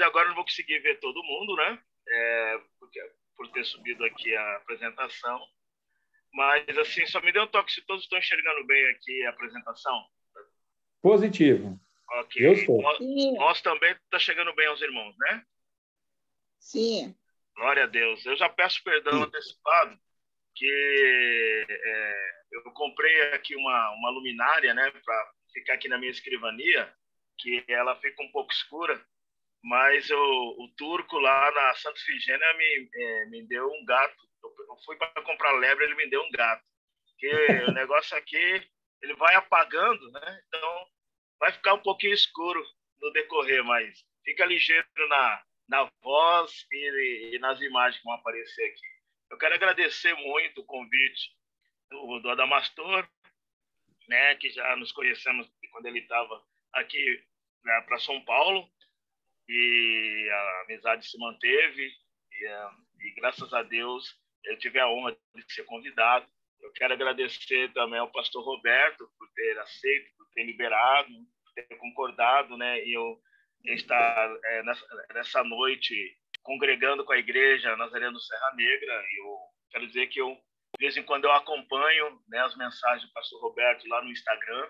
agora eu não vou conseguir ver todo mundo, né? Por ter subido aqui a apresentação. Mas, assim, só me dê um toque se todos estão enxergando bem aqui a apresentação. Positivo. Ok. Eu estou. Nós também está chegando bem aos irmãos, né? Sim. Glória a Deus. Eu já peço perdão antecipado, que eu comprei aqui uma luminária, né, para ficar aqui na minha escrivania, que ela fica um pouco escura, mas o turco lá na Santa Ifigênia me deu um gato. Eu fui para comprar lebre, ele me deu um gato. Que o negócio aqui, ele vai apagando, né? Então, vai ficar um pouquinho escuro no decorrer, mas fica ligeiro na voz e nas imagens que vão aparecer aqui. Eu quero agradecer muito o convite do Adamastor, né, que já nos conhecemos quando ele estava aqui, né, para São Paulo, e a amizade se manteve, e graças a Deus eu tive a honra de ser convidado. Eu quero agradecer também ao pastor Roberto por ter aceito, por ter liberado, por ter concordado, né, e eu estar nessa noite congregando com a igreja Nazareno Serra Negra. E eu quero dizer que eu, de vez em quando, eu acompanho, né, as mensagens do pastor Roberto lá no Instagram,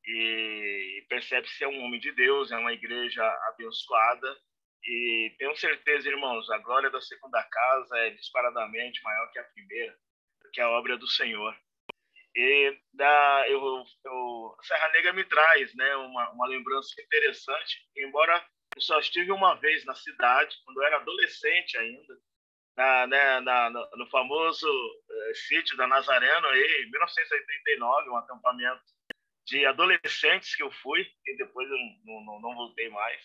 e percebe-se que é um homem de Deus, é uma igreja abençoada, e tenho certeza, irmãos, a glória da segunda casa é disparadamente maior que a primeira, que é a obra do Senhor. E Serra Negra me traz, né, uma lembrança interessante, embora eu só estive uma vez na cidade, quando eu era adolescente ainda, no famoso sítio da Nazareno, aí, em 1989, um acampamento de adolescentes que eu fui, e depois eu não voltei mais.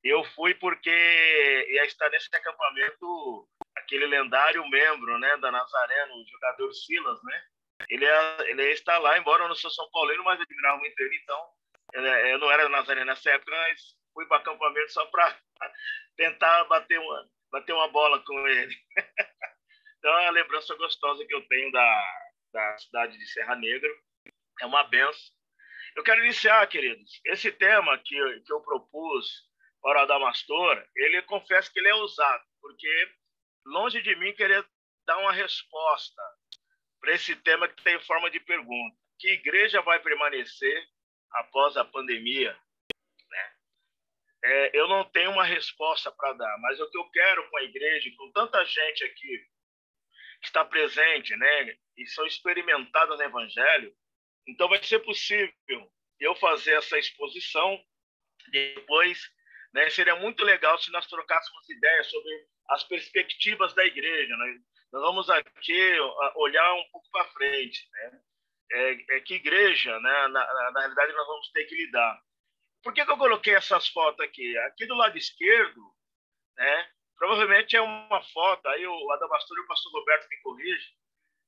Eu fui porque ia estar nesse acampamento aquele lendário membro, né, da Nazareno, o jogador Silas, né? Ele ia estar lá, embora eu não sou São Paulino, mas eu admirava muito ele, então eu não era Nazareno nessa época, mas fui para o acampamento só para tentar bater uma bola com ele. Então é uma lembrança gostosa que eu tenho da cidade de Serra Negra, é uma benção. Eu quero iniciar, queridos, esse tema que eu propus para o Adamastor, ele confessa que ele é ousado, porque longe de mim querer dar uma resposta para esse tema que tem forma de pergunta. Que igreja vai permanecer após a pandemia? Né? Eu não tenho uma resposta para dar, mas o que eu quero com a igreja, com tanta gente aqui que está presente, né, e são experimentadas no Evangelho, então vai ser possível eu fazer essa exposição depois, né? Seria muito legal se nós trocássemos ideias sobre as perspectivas da igreja, né? Nós vamos aqui olhar um pouco para frente, né? Que igreja, né? Na realidade, nós vamos ter que lidar. Por que eu coloquei essas fotos aqui? Aqui do lado esquerdo, né? Provavelmente é uma foto, aí o Adamastor e o pastor Roberto me corrigem.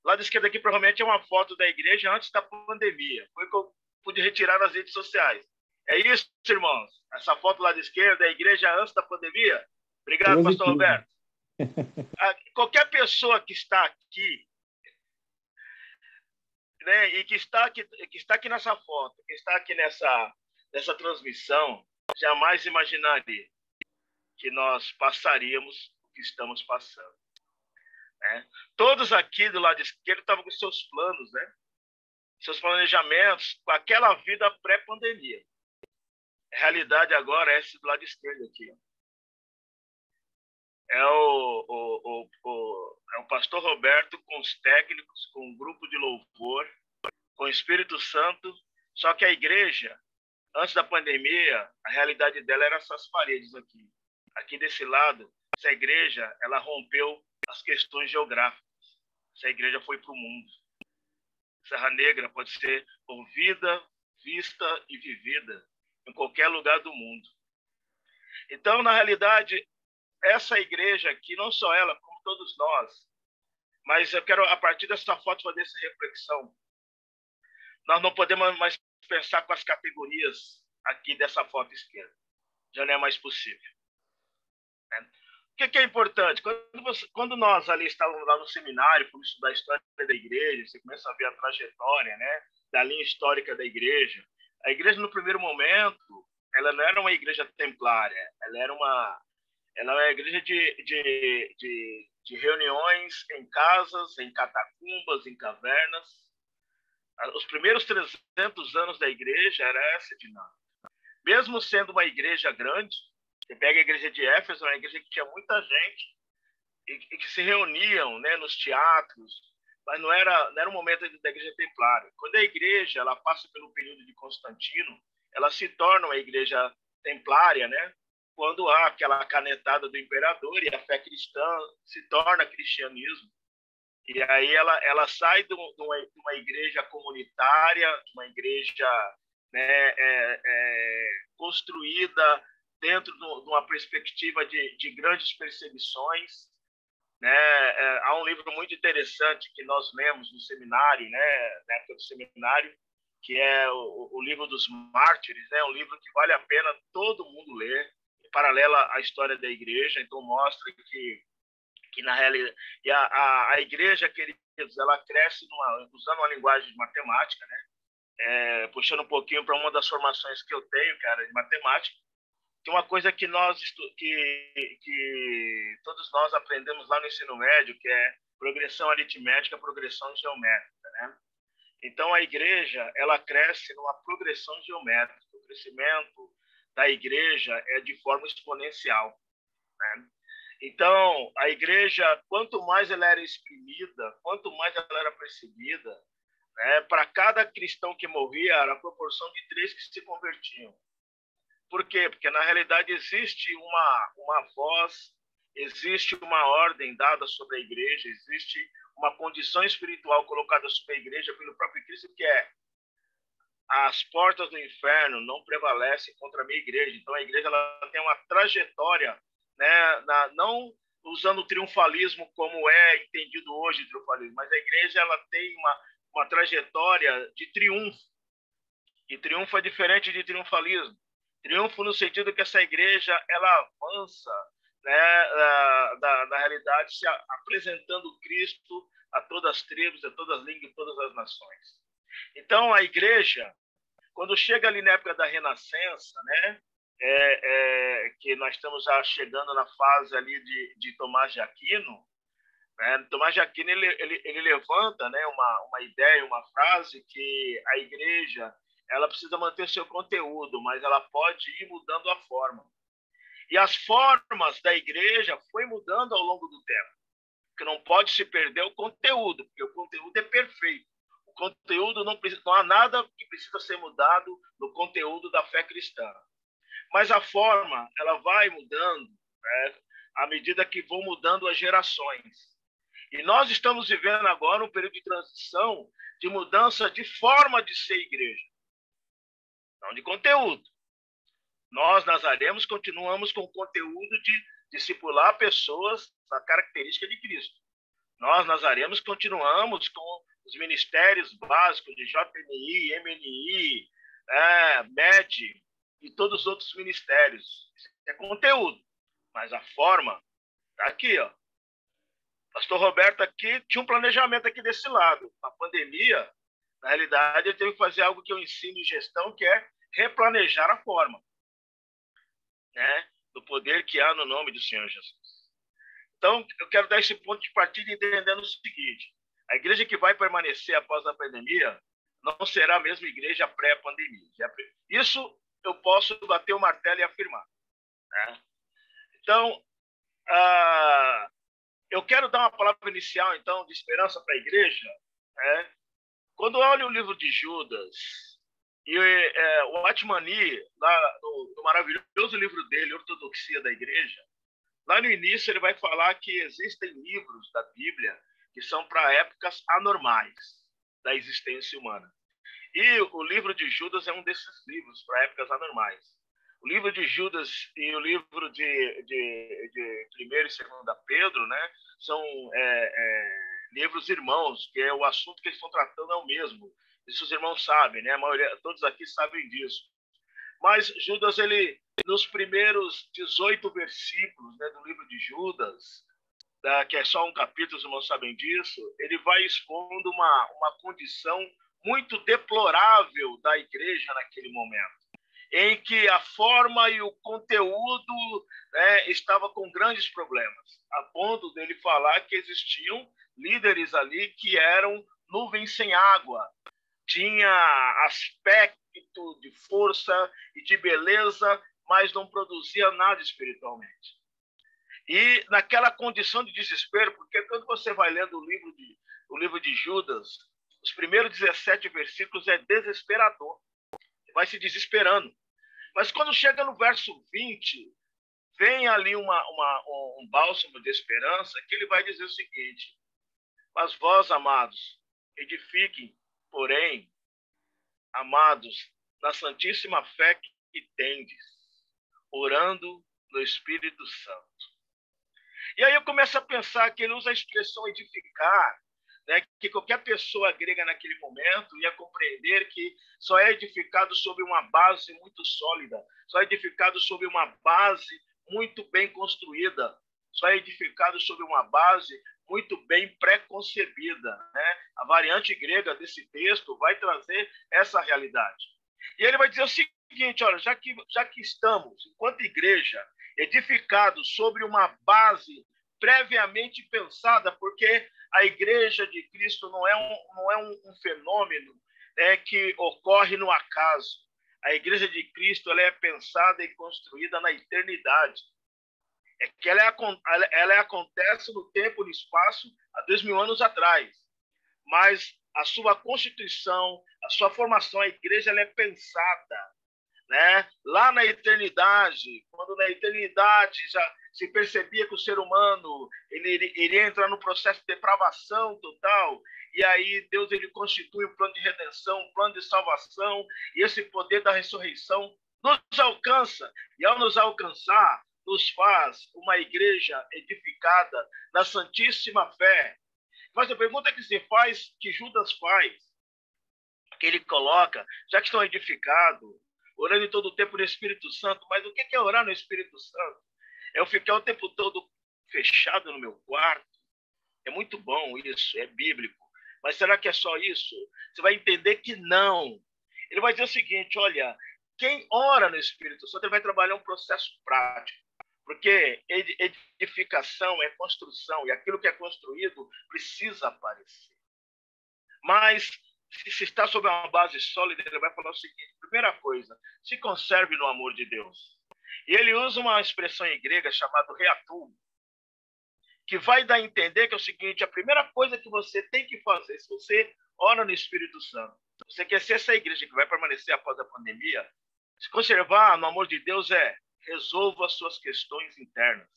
Do lado esquerdo aqui provavelmente é uma foto da igreja antes da pandemia. Foi que eu pude retirar nas redes sociais. É isso, irmãos? Essa foto lá da esquerda é a igreja antes da pandemia? Obrigado, pastor Roberto. Qualquer pessoa que está aqui, né, e que está aqui nessa foto, que está aqui nessa transmissão, jamais imaginaria que nós passaríamos o que estamos passando. Né? Todos aqui do lado esquerdo estavam com seus planos, né? Seus planejamentos, com aquela vida pré-pandemia. A realidade agora é esse do lado esquerdo aqui. É o pastor Roberto com os técnicos, com um grupo de louvor, com o Espírito Santo. Só que a igreja, antes da pandemia, a realidade dela era essas paredes aqui. Aqui desse lado, essa igreja, ela rompeu as questões geográficas. Essa igreja foi para o mundo. Serra Negra pode ser ouvida, vista e vivida em qualquer lugar do mundo. Então, na realidade, essa igreja aqui, não só ela, como todos nós, mas eu quero, a partir dessa foto, fazer essa reflexão. Nós não podemos mais pensar com as categorias aqui dessa foto esquerda. Já não é mais possível. O que é importante? Quando nós ali estávamos lá no seminário, fomos estudar a história da igreja, você começa a ver a trajetória, né, da linha histórica da igreja. A igreja, no primeiro momento, ela não era uma igreja templária, ela era uma igreja de reuniões em casas, em catacumbas, em cavernas. Os primeiros 300 anos da igreja era essa dinâmica. Mesmo sendo uma igreja grande, você pega a igreja de Éfeso, uma igreja que tinha muita gente e que se reuniam, né, nos teatros, mas não era um momento da igreja templária. Quando a igreja ela passa pelo período de Constantino, ela se torna uma igreja templária, né? Quando há aquela canetada do imperador e a fé cristã se torna cristianismo. E aí ela sai de uma igreja comunitária, de uma igreja, né, construída dentro de uma perspectiva de grandes perseguições, né? Há um livro muito interessante que nós lemos no seminário, né, na época do seminário, que é o livro dos Mártires, né? Um livro que vale a pena todo mundo ler, paralela à história da igreja. Então mostra que na realidade a igreja, queridos, ela cresce usando uma linguagem de matemática, né? Puxando um pouquinho para uma das formações que eu tenho, cara, de matemática, que uma coisa que todos nós aprendemos lá no ensino médio, que é progressão aritmética, progressão geométrica, né? Então a igreja ela cresce numa progressão geométrica. O crescimento da igreja é de forma exponencial, né? Então, a igreja, quanto mais ela era exprimida, quanto mais ela era perseguida, né, para cada cristão que morria, era a proporção de 3 que se convertiam. Por quê? Porque, na realidade, existe uma voz, existe uma ordem dada sobre a igreja, existe uma condição espiritual colocada sobre a igreja pelo próprio Cristo, que é: as portas do inferno não prevalecem contra a minha igreja. Então, a igreja ela tem uma trajetória, né, não usando o triunfalismo como é entendido hoje, triunfalismo, mas a igreja ela tem uma trajetória de triunfo. E triunfo é diferente de triunfalismo. Triunfo no sentido que essa igreja ela avança, né, da realidade, se apresentando Cristo a todas as tribos, a todas as línguas, a todas as nações. Então, a igreja, quando chega ali na época da Renascença, né, que nós estamos já chegando na fase ali de Tomás de Aquino, né? Tomás de Aquino ele levanta, né, uma ideia, uma frase que a igreja ela precisa manter seu conteúdo, mas ela pode ir mudando a forma. E as formas da igreja foi mudando ao longo do tempo, porque não pode se perder o conteúdo, porque o conteúdo é perfeito. O conteúdo não há nada que precisa ser mudado no conteúdo da fé cristã. Mas a forma ela vai mudando, né, à medida que vão mudando as gerações. E nós estamos vivendo agora um período de transição, de mudança de forma de ser igreja, não de conteúdo. Nós, nazarenos, continuamos com o conteúdo de discipular pessoas na característica de Cristo. Nós, nazarenos, continuamos com os ministérios básicos de JMI, MNI, MED e todos os outros ministérios. Isso é conteúdo, mas a forma está aqui, ó. Pastor Roberto aqui tinha um planejamento aqui desse lado. Na pandemia, na realidade, ele teve que fazer algo que eu ensino em gestão, que é replanejar a forma, né, do poder que há no nome do Senhor Jesus. Então, eu quero dar esse ponto de partida entendendo o seguinte: a igreja que vai permanecer após a pandemia não será a mesma igreja pré-pandemia. Isso eu posso bater o martelo e afirmar, né? Então, eu quero dar uma palavra inicial, então, de esperança para a igreja, né? Quando eu olho o livro de Judas e o Atmani, lá no maravilhoso livro dele, Ortodoxia da Igreja, lá no início ele vai falar que existem livros da Bíblia que são para épocas anormais da existência humana. E o livro de Judas é um desses livros para épocas anormais. O livro de Judas e o livro de 1º e 2º Pedro, né, são livros irmãos, que é o assunto que eles estão tratando é o mesmo. Isso os irmãos sabem, né? A maioria, todos aqui sabem disso. Mas Judas, ele, nos primeiros 18 versículos, né, do livro de Judas, que é só um capítulo, os irmãos sabem disso, ele vai expondo uma condição muito deplorável da igreja naquele momento. em que a forma e o conteúdo, né, estava com grandes problemas, a ponto dele falar que existiam líderes ali que eram nuvens sem água, tinha aspecto de força e de beleza, mas não produzia nada espiritualmente. E naquela condição de desespero, porque quando você vai lendo o livro de Judas, os primeiros 17 versículos é desesperador. Vai se desesperando. Mas quando chega no verso 20, vem ali um bálsamo de esperança, que ele vai dizer o seguinte: mas vós, amados, edifiquem, porém, amados, na santíssima fé que tendes, orando no Espírito Santo. E aí eu começo a pensar que ele usa a expressão edificar, né, que qualquer pessoa grega naquele momento ia compreender que só é edificado sobre uma base muito sólida, só é edificado sobre uma base muito bem construída, só é edificado sobre uma base muito bem pré-concebida, né? A variante grega desse texto vai trazer essa realidade. E ele vai dizer o seguinte: olha, já que estamos, enquanto igreja, edificados sobre uma base previamente pensada, porque a igreja de Cristo não é um fenômeno, né, que ocorre no acaso. A igreja de Cristo ela é pensada e construída na eternidade. É que ela acontece no tempo e no espaço há 2000 anos atrás. Mas a sua constituição, a sua formação, a igreja ela é pensada, né, lá na eternidade, quando na eternidade já se percebia que o ser humano ele iria entrar no processo de depravação total, e aí Deus ele constitui um plano de redenção, um plano de salvação, e esse poder da ressurreição nos alcança, e ao nos alcançar, nos faz uma igreja edificada na santíssima fé. Mas a pergunta que se faz, que Judas faz, que ele coloca, já que estão edificados, orando em todo o tempo no Espírito Santo, mas o que é orar no Espírito Santo? É eu ficar o tempo todo fechado no meu quarto? É muito bom isso, é bíblico. Mas será que é só isso? Você vai entender que não. Ele vai dizer o seguinte: olha, quem ora no Espírito Santo ele vai trabalhar um processo prático. Porque edificação é construção, e aquilo que é construído precisa aparecer. Mas, se está sobre uma base sólida, ele vai falar o seguinte: primeira coisa, se conserve no amor de Deus. E ele usa uma expressão em grega chamada reatu, que vai dar a entender que é o seguinte: a primeira coisa que você tem que fazer, se você ora no Espírito Santo, você quer ser essa igreja que vai permanecer após a pandemia, se conservar no amor de Deus resolva as suas questões internas,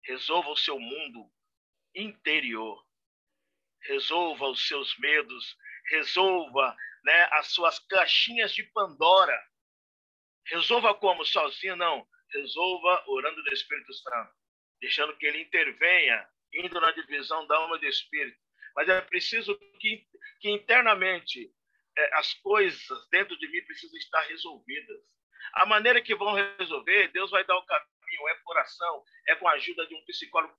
resolva o seu mundo interior, resolva os seus medos, resolva, né, as suas caixinhas de Pandora. Resolva como? Sozinho? Não. Resolva orando no Espírito Santo, deixando que ele intervenha, indo na divisão da alma e do espírito. Mas é preciso que internamente as coisas dentro de mim precisam estar resolvidas. A maneira que vão resolver, Deus vai dar o caminho, é por oração, é com a ajuda de um psicólogo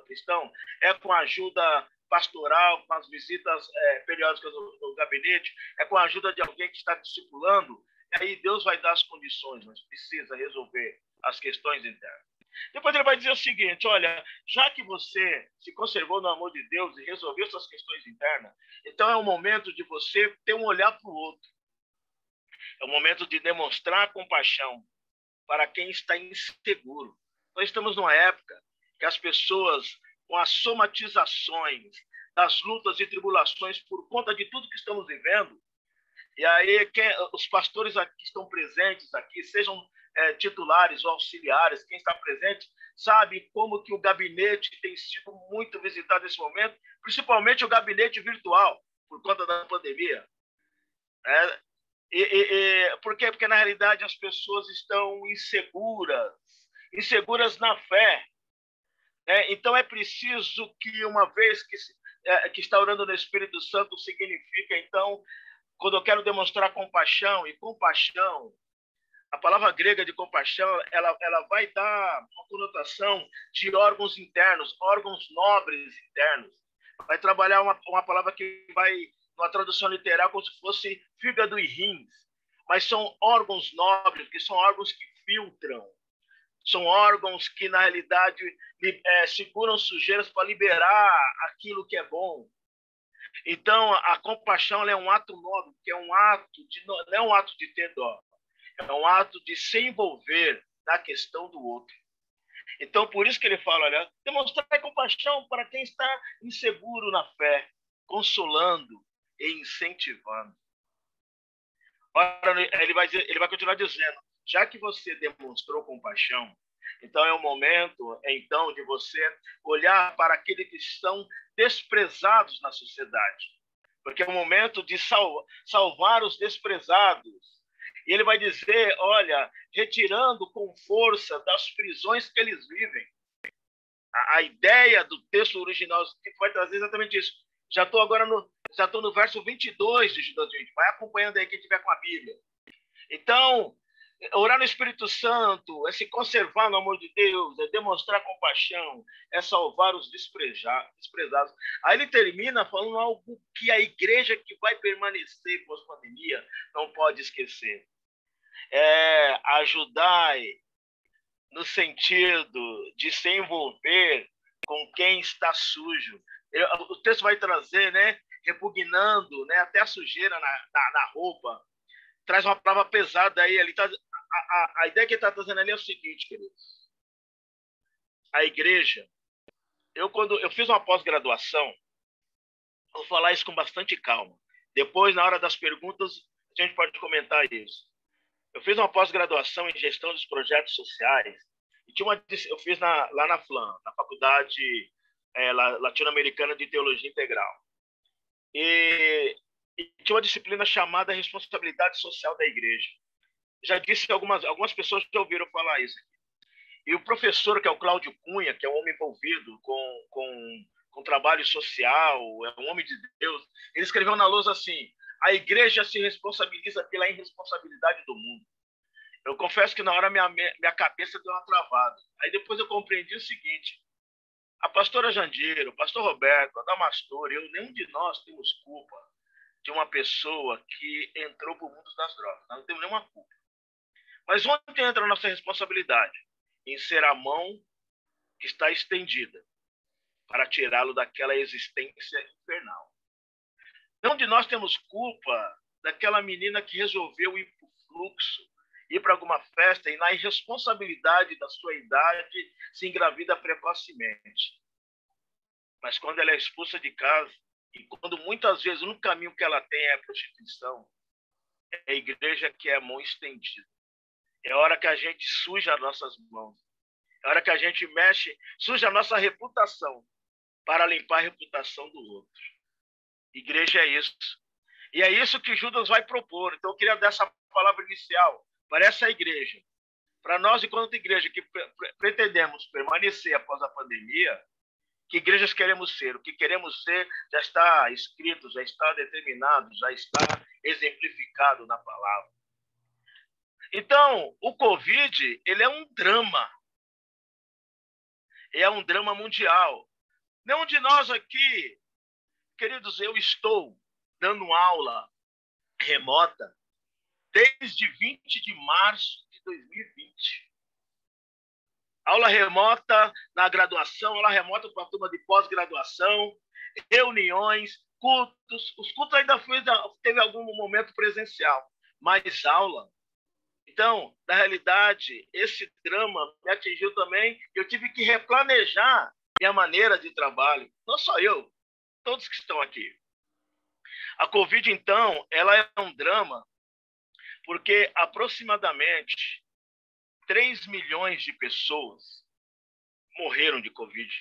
cristão, é com a ajuda pastoral, com as visitas periódicas do gabinete, é com a ajuda de alguém que está discipulando. E aí Deus vai dar as condições, mas precisa resolver as questões internas. Depois ele vai dizer o seguinte: olha, já que você se conservou no amor de Deus e resolveu suas questões internas, então é o momento de você ter um olhar para o outro. É o momento de demonstrar compaixão para quem está inseguro. Nós estamos numa época que as pessoas, com as somatizações das lutas e tribulações por conta de tudo que estamos vivendo, e aí os pastores aqui estão presentes aqui, sejam titulares ou auxiliares, quem está presente sabe como que o gabinete tem sido muito visitado nesse momento, principalmente o gabinete virtual, por conta da pandemia. Por quê? Porque, na realidade, as pessoas estão inseguras na fé. Então, é preciso que, uma vez que está orando no Espírito Santo, significa, então, quando eu quero demonstrar compaixão, e compaixão, a palavra grega de compaixão, ela vai dar uma conotação de órgãos internos, órgãos nobres internos. Vai trabalhar uma palavra que vai, numa tradução literal, como se fosse fígado e rins. mas são órgãos nobres, porque são órgãos que filtram, são órgãos que, na realidade, seguram sujeiras para liberar aquilo que é bom. Então, a compaixão é um ato nobre, que é um ato não é um ato de ter dó, é um ato de se envolver na questão do outro. Então, por isso que ele fala, olha, demonstrar compaixão para quem está inseguro na fé, consolando e incentivando. Ora, ele vai continuar dizendo, já que você demonstrou compaixão, então é o momento, então, de você olhar para aqueles que estão desprezados na sociedade, porque é o momento de salvar os desprezados. E ele vai dizer, olha, retirando com força das prisões que eles vivem. A ideia do texto original que vai trazer exatamente isso. Já estou no verso 22 de Judas 20. Vai acompanhando aí quem tiver com a Bíblia. Então, orar no Espírito Santo é se conservar no amor de Deus, é demonstrar compaixão, é salvar os desprezados. Aí ele termina falando algo que a igreja que vai permanecer pós-pandemia não pode esquecer. É ajudar no sentido de se envolver com quem está sujo. O texto vai trazer, né, repugnando, né, até a sujeira na roupa. Traz uma palavra pesada aí. A ideia que ele está trazendo ali é o seguinte, queridos. A igreja, quando eu fiz uma pós-graduação, vou falar isso com bastante calma. Depois, na hora das perguntas, a gente pode comentar isso. Eu fiz uma pós-graduação em gestão dos projetos sociais. E eu fiz lá na FLAM, na Faculdade Latino-Americana de Teologia Integral. E tinha uma disciplina chamada Responsabilidade Social da Igreja. Já disse, algumas pessoas já ouviram falar isso aqui. E o professor, que é o Cláudio Cunha, que é um homem envolvido com trabalho social, é um homem de Deus, ele escreveu na lousa assim: a igreja se responsabiliza pela irresponsabilidade do mundo. Eu confesso que na hora minha cabeça deu uma travada. Aí depois eu compreendi o seguinte: a pastora Jandira, o pastor Roberto, a Damastor, nenhum de nós temos culpa de uma pessoa que entrou para o mundo das drogas. Nós não temos nenhuma culpa. Mas onde entra a nossa responsabilidade? Em ser a mão que está estendida para tirá-lo daquela existência infernal. Nenhum de nós temos culpa daquela menina que resolveu ir para o fluxo, ir para alguma festa e, na irresponsabilidade da sua idade, se engravida precocemente. Mas quando ela é expulsa de casa, e quando muitas vezes o único caminho que ela tem é a prostituição, é a igreja que é a mão estendida. É hora que a gente suja as nossas mãos. É hora que a gente suja a nossa reputação para limpar a reputação do outro. Igreja é isso. E é isso que Judas vai propor. Então eu queria dar essa palavra inicial para essa igreja. Para nós, enquanto igreja, que pretendemos permanecer após a pandemia, que igrejas queremos ser? O que queremos ser já está escrito, já está determinado, já está exemplificado na palavra. Então, o Covid, ele é um drama. É um drama mundial. Nenhum de nós aqui, queridos, eu estou dando aula remota desde 20 de março de 2020. Aula remota na graduação, aula remota para a turma de pós-graduação, reuniões, cultos. Os cultos ainda teve algum momento presencial, mas aula. Então, na realidade, esse drama me atingiu também. Eu tive que replanejar minha maneira de trabalho. Não só eu, todos que estão aqui. A Covid, então, ela é um drama porque aproximadamente 3 milhões de pessoas morreram de Covid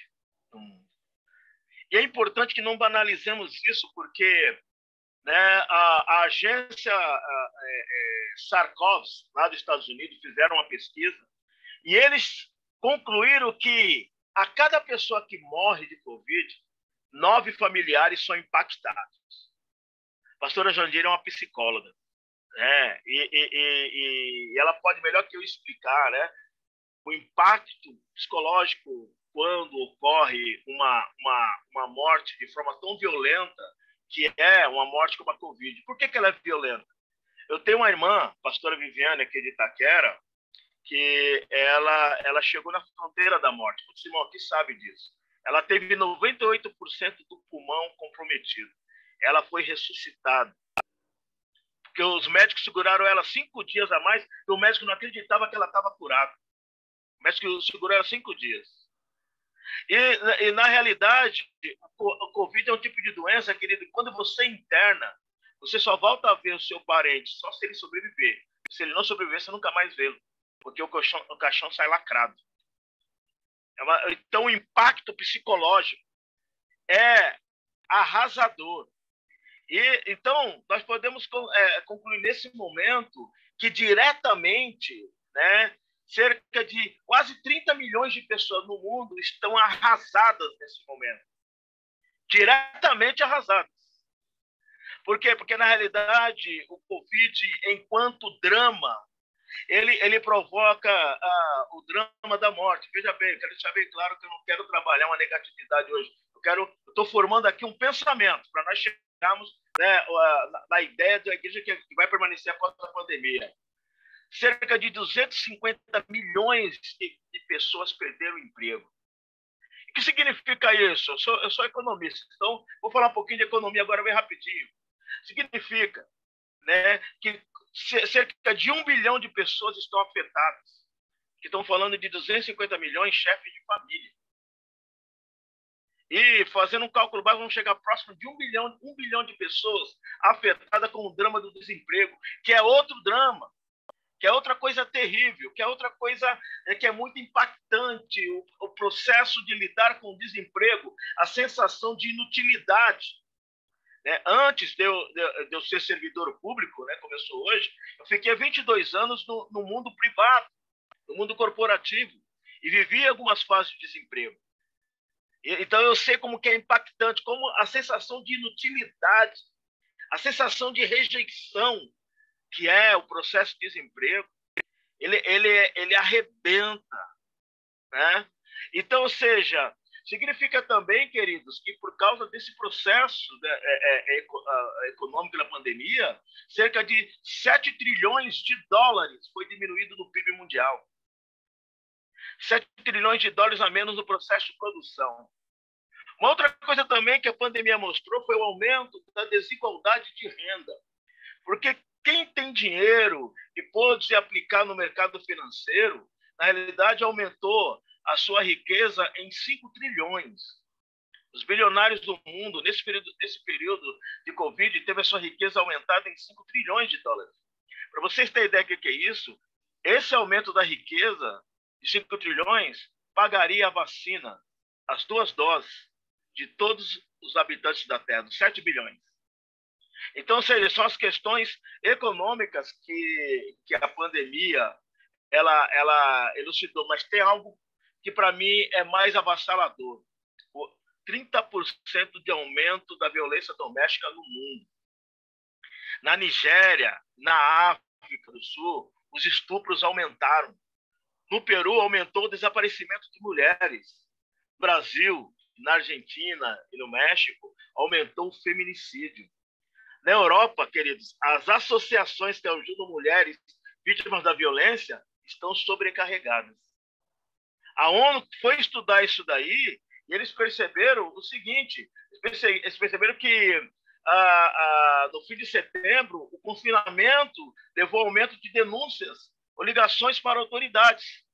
no mundo. E é importante que não banalizemos isso, porque, né, a agência Sarkovs, lá dos Estados Unidos, fizeram uma pesquisa e eles concluíram que a cada pessoa que morre de Covid, 9 familiares são impactados. A pastora Jandira é uma psicóloga. E ela pode melhor que eu explicar, né, o impacto psicológico quando ocorre uma morte de forma tão violenta, que é uma morte como a Covid. Por que ela é violenta? Eu tenho uma irmã, pastora Viviane, aqui de Itaquera, que ela chegou na fronteira da morte. O Simão aqui sabe disso. Ela teve 98% do pulmão comprometido. Ela foi ressuscitada. Porque os médicos seguraram ela 5 dias a mais e o médico não acreditava que ela estava curada. O médico segurou ela 5 dias. E, na realidade, o Covid é um tipo de doença, querido, que quando você interna, você só volta a ver o seu parente só se ele sobreviver. Se ele não sobreviver, você nunca mais vê-lo, porque o caixão sai lacrado. Então, o impacto psicológico é arrasador. E, então, nós podemos concluir nesse momento que diretamente, né, cerca de quase 30 milhões de pessoas no mundo estão arrasadas nesse momento. Diretamente arrasadas. Por quê? Porque, na realidade, o Covid, enquanto drama, ele provoca o drama da morte. Veja bem, eu quero deixar bem claro que eu não quero trabalhar uma negatividade hoje. Eu estou formando aqui um pensamento para nós chegarmos, né, na ideia da igreja que vai permanecer após a pandemia. Cerca de 250 milhões de pessoas perderam o emprego. O que significa isso? Eu sou economista, então vou falar um pouquinho de economia agora bem rapidinho. Significa, né, que cerca de 1 bilhão de pessoas estão afetadas. Que estão falando de 250 milhões chefes de família. E fazendo um cálculo básico, vamos chegar próximo de 1 bilhão de pessoas afetadas com o drama do desemprego, que é outro drama, que é outra coisa terrível, que é outra coisa que é muito impactante, o processo de lidar com o desemprego, a sensação de inutilidade. Né? Antes de eu ser servidor público, né, como eu sou hoje, eu fiquei 22 anos no mundo privado, no mundo corporativo, e vivi algumas fases de desemprego. Então, eu sei como que é impactante, como a sensação de inutilidade, a sensação de rejeição, que é o processo de desemprego, ele arrebenta. Né? Então, ou seja, significa também, queridos, que por causa desse processo econômico da pandemia, cerca de 7 trilhões de dólares foi diminuído no PIB mundial. 7 trilhões de dólares a menos no processo de produção. Uma outra coisa também que a pandemia mostrou foi o aumento da desigualdade de renda. Porque quem tem dinheiro e pôde aplicar no mercado financeiro, na realidade aumentou a sua riqueza em 5 trilhões. Os bilionários do mundo, nesse período de Covid, teve a sua riqueza aumentada em 5 trilhões de dólares. Para vocês terem ideia do que é isso, esse aumento da riqueza de 5 trilhões pagaria a vacina, as 2 doses, de todos os habitantes da Terra, 7 bilhões. Então, ou seja, são as questões econômicas que a pandemia ela elucidou, mas tem algo que, para mim, é mais avassalador. 30% de aumento da violência doméstica no mundo. Na Nigéria, na África do Sul, os estupros aumentaram. No Peru, aumentou o desaparecimento de mulheres. No Brasil, na Argentina e no México, aumentou o feminicídio. Na Europa, queridos, as associações que ajudam mulheres vítimas da violência estão sobrecarregadas. A ONU foi estudar isso daí e eles perceberam o seguinte, eles perceberam que no fim de setembro, o confinamento levou ao aumento de denúncias ou ligações para autoridades.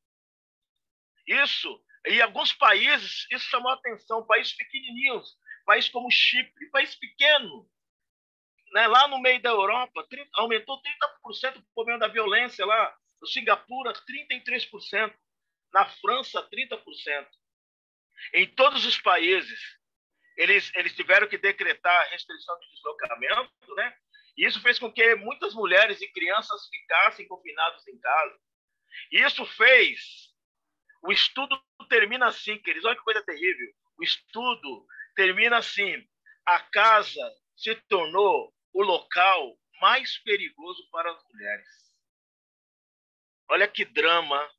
Isso, em alguns países, isso chamou a atenção, países pequenininhos, países como Chipre, país pequeno, né? Lá no meio da Europa, aumentou 30% o problema da violência lá, no Singapura, 33%, na França, 30%. Em todos os países, eles tiveram que decretar restrição de deslocamento, né? E isso fez com que muitas mulheres e crianças ficassem confinadas em casa. Isso fez... O estudo termina assim, queridos. Olha que coisa terrível. O estudo termina assim. A casa se tornou o local mais perigoso para as mulheres. Olha que drama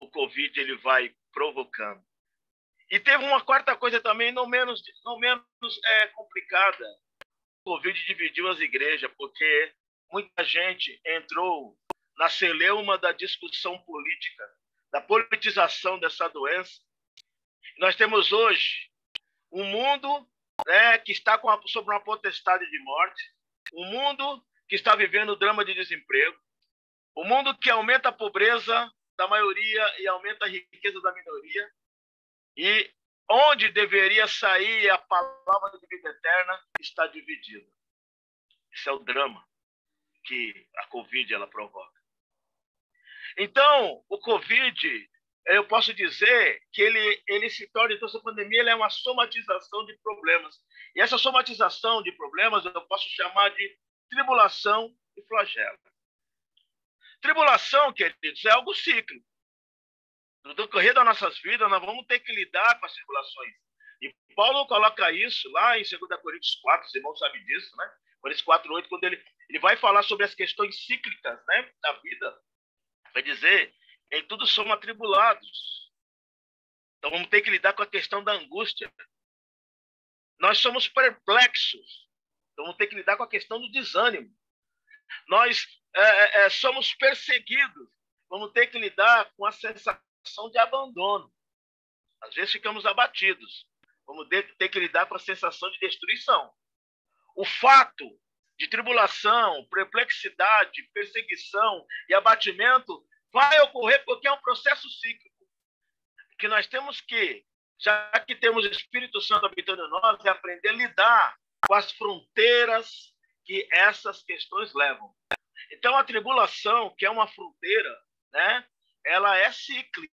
o Covid ele vai provocando. E teve uma quarta coisa também, não menos complicada. O Covid dividiu as igrejas, porque muita gente entrou na celeuma da discussão política, da politização dessa doença. Nós temos hoje um mundo, né, que está sob uma potestade de morte, um mundo que está vivendo o drama de desemprego, um mundo que aumenta a pobreza da maioria e aumenta a riqueza da minoria, e onde deveria sair a palavra de vida eterna está dividido. Esse é o drama que a Covid ela provoca. Então, o Covid, eu posso dizer que ele se torna, então, essa pandemia ele é uma somatização de problemas. E essa somatização de problemas eu posso chamar de tribulação e flagelo. Tribulação, queridos, é algo cíclico. No decorrer das nossas vidas, nós vamos ter que lidar com as tribulações. E Paulo coloca isso lá em 2 Coríntios 4, os irmãos sabem disso, né? Coríntios 4:8, quando ele vai falar sobre as questões cíclicas, né, da vida. Vai dizer, em tudo somos atribulados. Então vamos ter que lidar com a questão da angústia. Nós somos perplexos. Então vamos ter que lidar com a questão do desânimo. Nós somos perseguidos. Vamos ter que lidar com a sensação de abandono. Às vezes ficamos abatidos. Vamos ter que lidar com a sensação de destruição. O fato de tribulação, perplexidade, perseguição e abatimento vai ocorrer porque é um processo cíclico. Que nós temos que, já que temos o Espírito Santo habitando em nós, é aprender a lidar com as fronteiras que essas questões levam. Então, a tribulação, que é uma fronteira, né, ela é cíclica.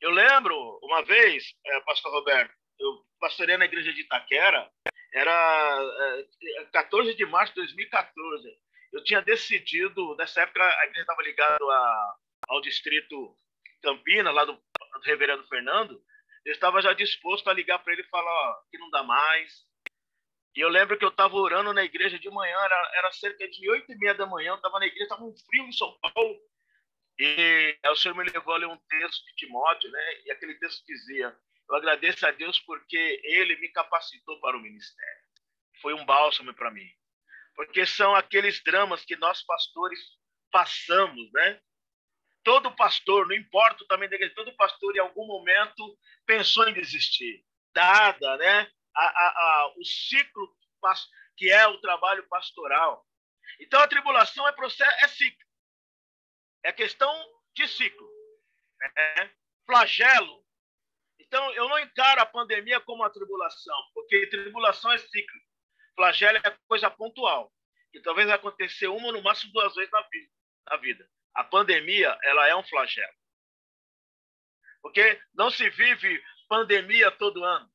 Eu lembro, uma vez, pastor Roberto, eu pastorei na igreja de Itaquera, era 14 de março de 2014. Eu tinha decidido, nessa época a igreja estava ligada ao distrito Campinas, lá do reverendo Fernando, eu estava já disposto a ligar para ele e falar, ó, que não dá mais. E eu lembro que eu estava orando na igreja de manhã, era cerca de 8:30 da manhã, eu estava na igreja, estava um frio em São Paulo, e o Senhor me levou a ler um texto de Timóteo, né? E aquele texto dizia, eu agradeço a Deus porque Ele me capacitou para o ministério. Foi um bálsamo para mim. Porque são aqueles dramas que nós pastores passamos, né? Todo pastor, não importa o tamanho da igreja, todo pastor em algum momento pensou em desistir. Dada, né, o ciclo que é o trabalho pastoral. Então a tribulação é ciclo. É questão de ciclo. Flagelo. Então eu não encaro a pandemia como uma tribulação, porque tribulação é ciclo. Flagelo é coisa pontual. E talvez vai acontecer uma ou no máximo 2 vezes na vida. A pandemia, ela é um flagelo. Porque não se vive pandemia todo ano.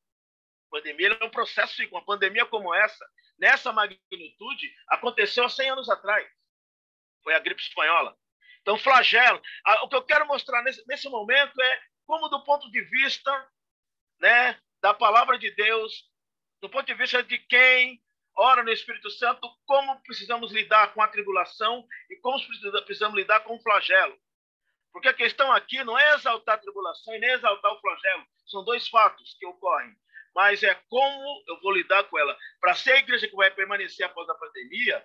Pandemia é um processo, uma pandemia como essa, nessa magnitude, aconteceu há 100 anos atrás. Foi a gripe espanhola. Então, flagelo. O que eu quero mostrar nesse momento é como, do ponto de vista, né, da palavra de Deus, do ponto de vista de quem ora no Espírito Santo, como precisamos lidar com a tribulação e como precisamos lidar com o flagelo. Porque a questão aqui não é exaltar a tribulação e nem exaltar o flagelo. São 2 fatos que ocorrem. Mas é como eu vou lidar com ela. Para ser a igreja que vai permanecer após a pandemia,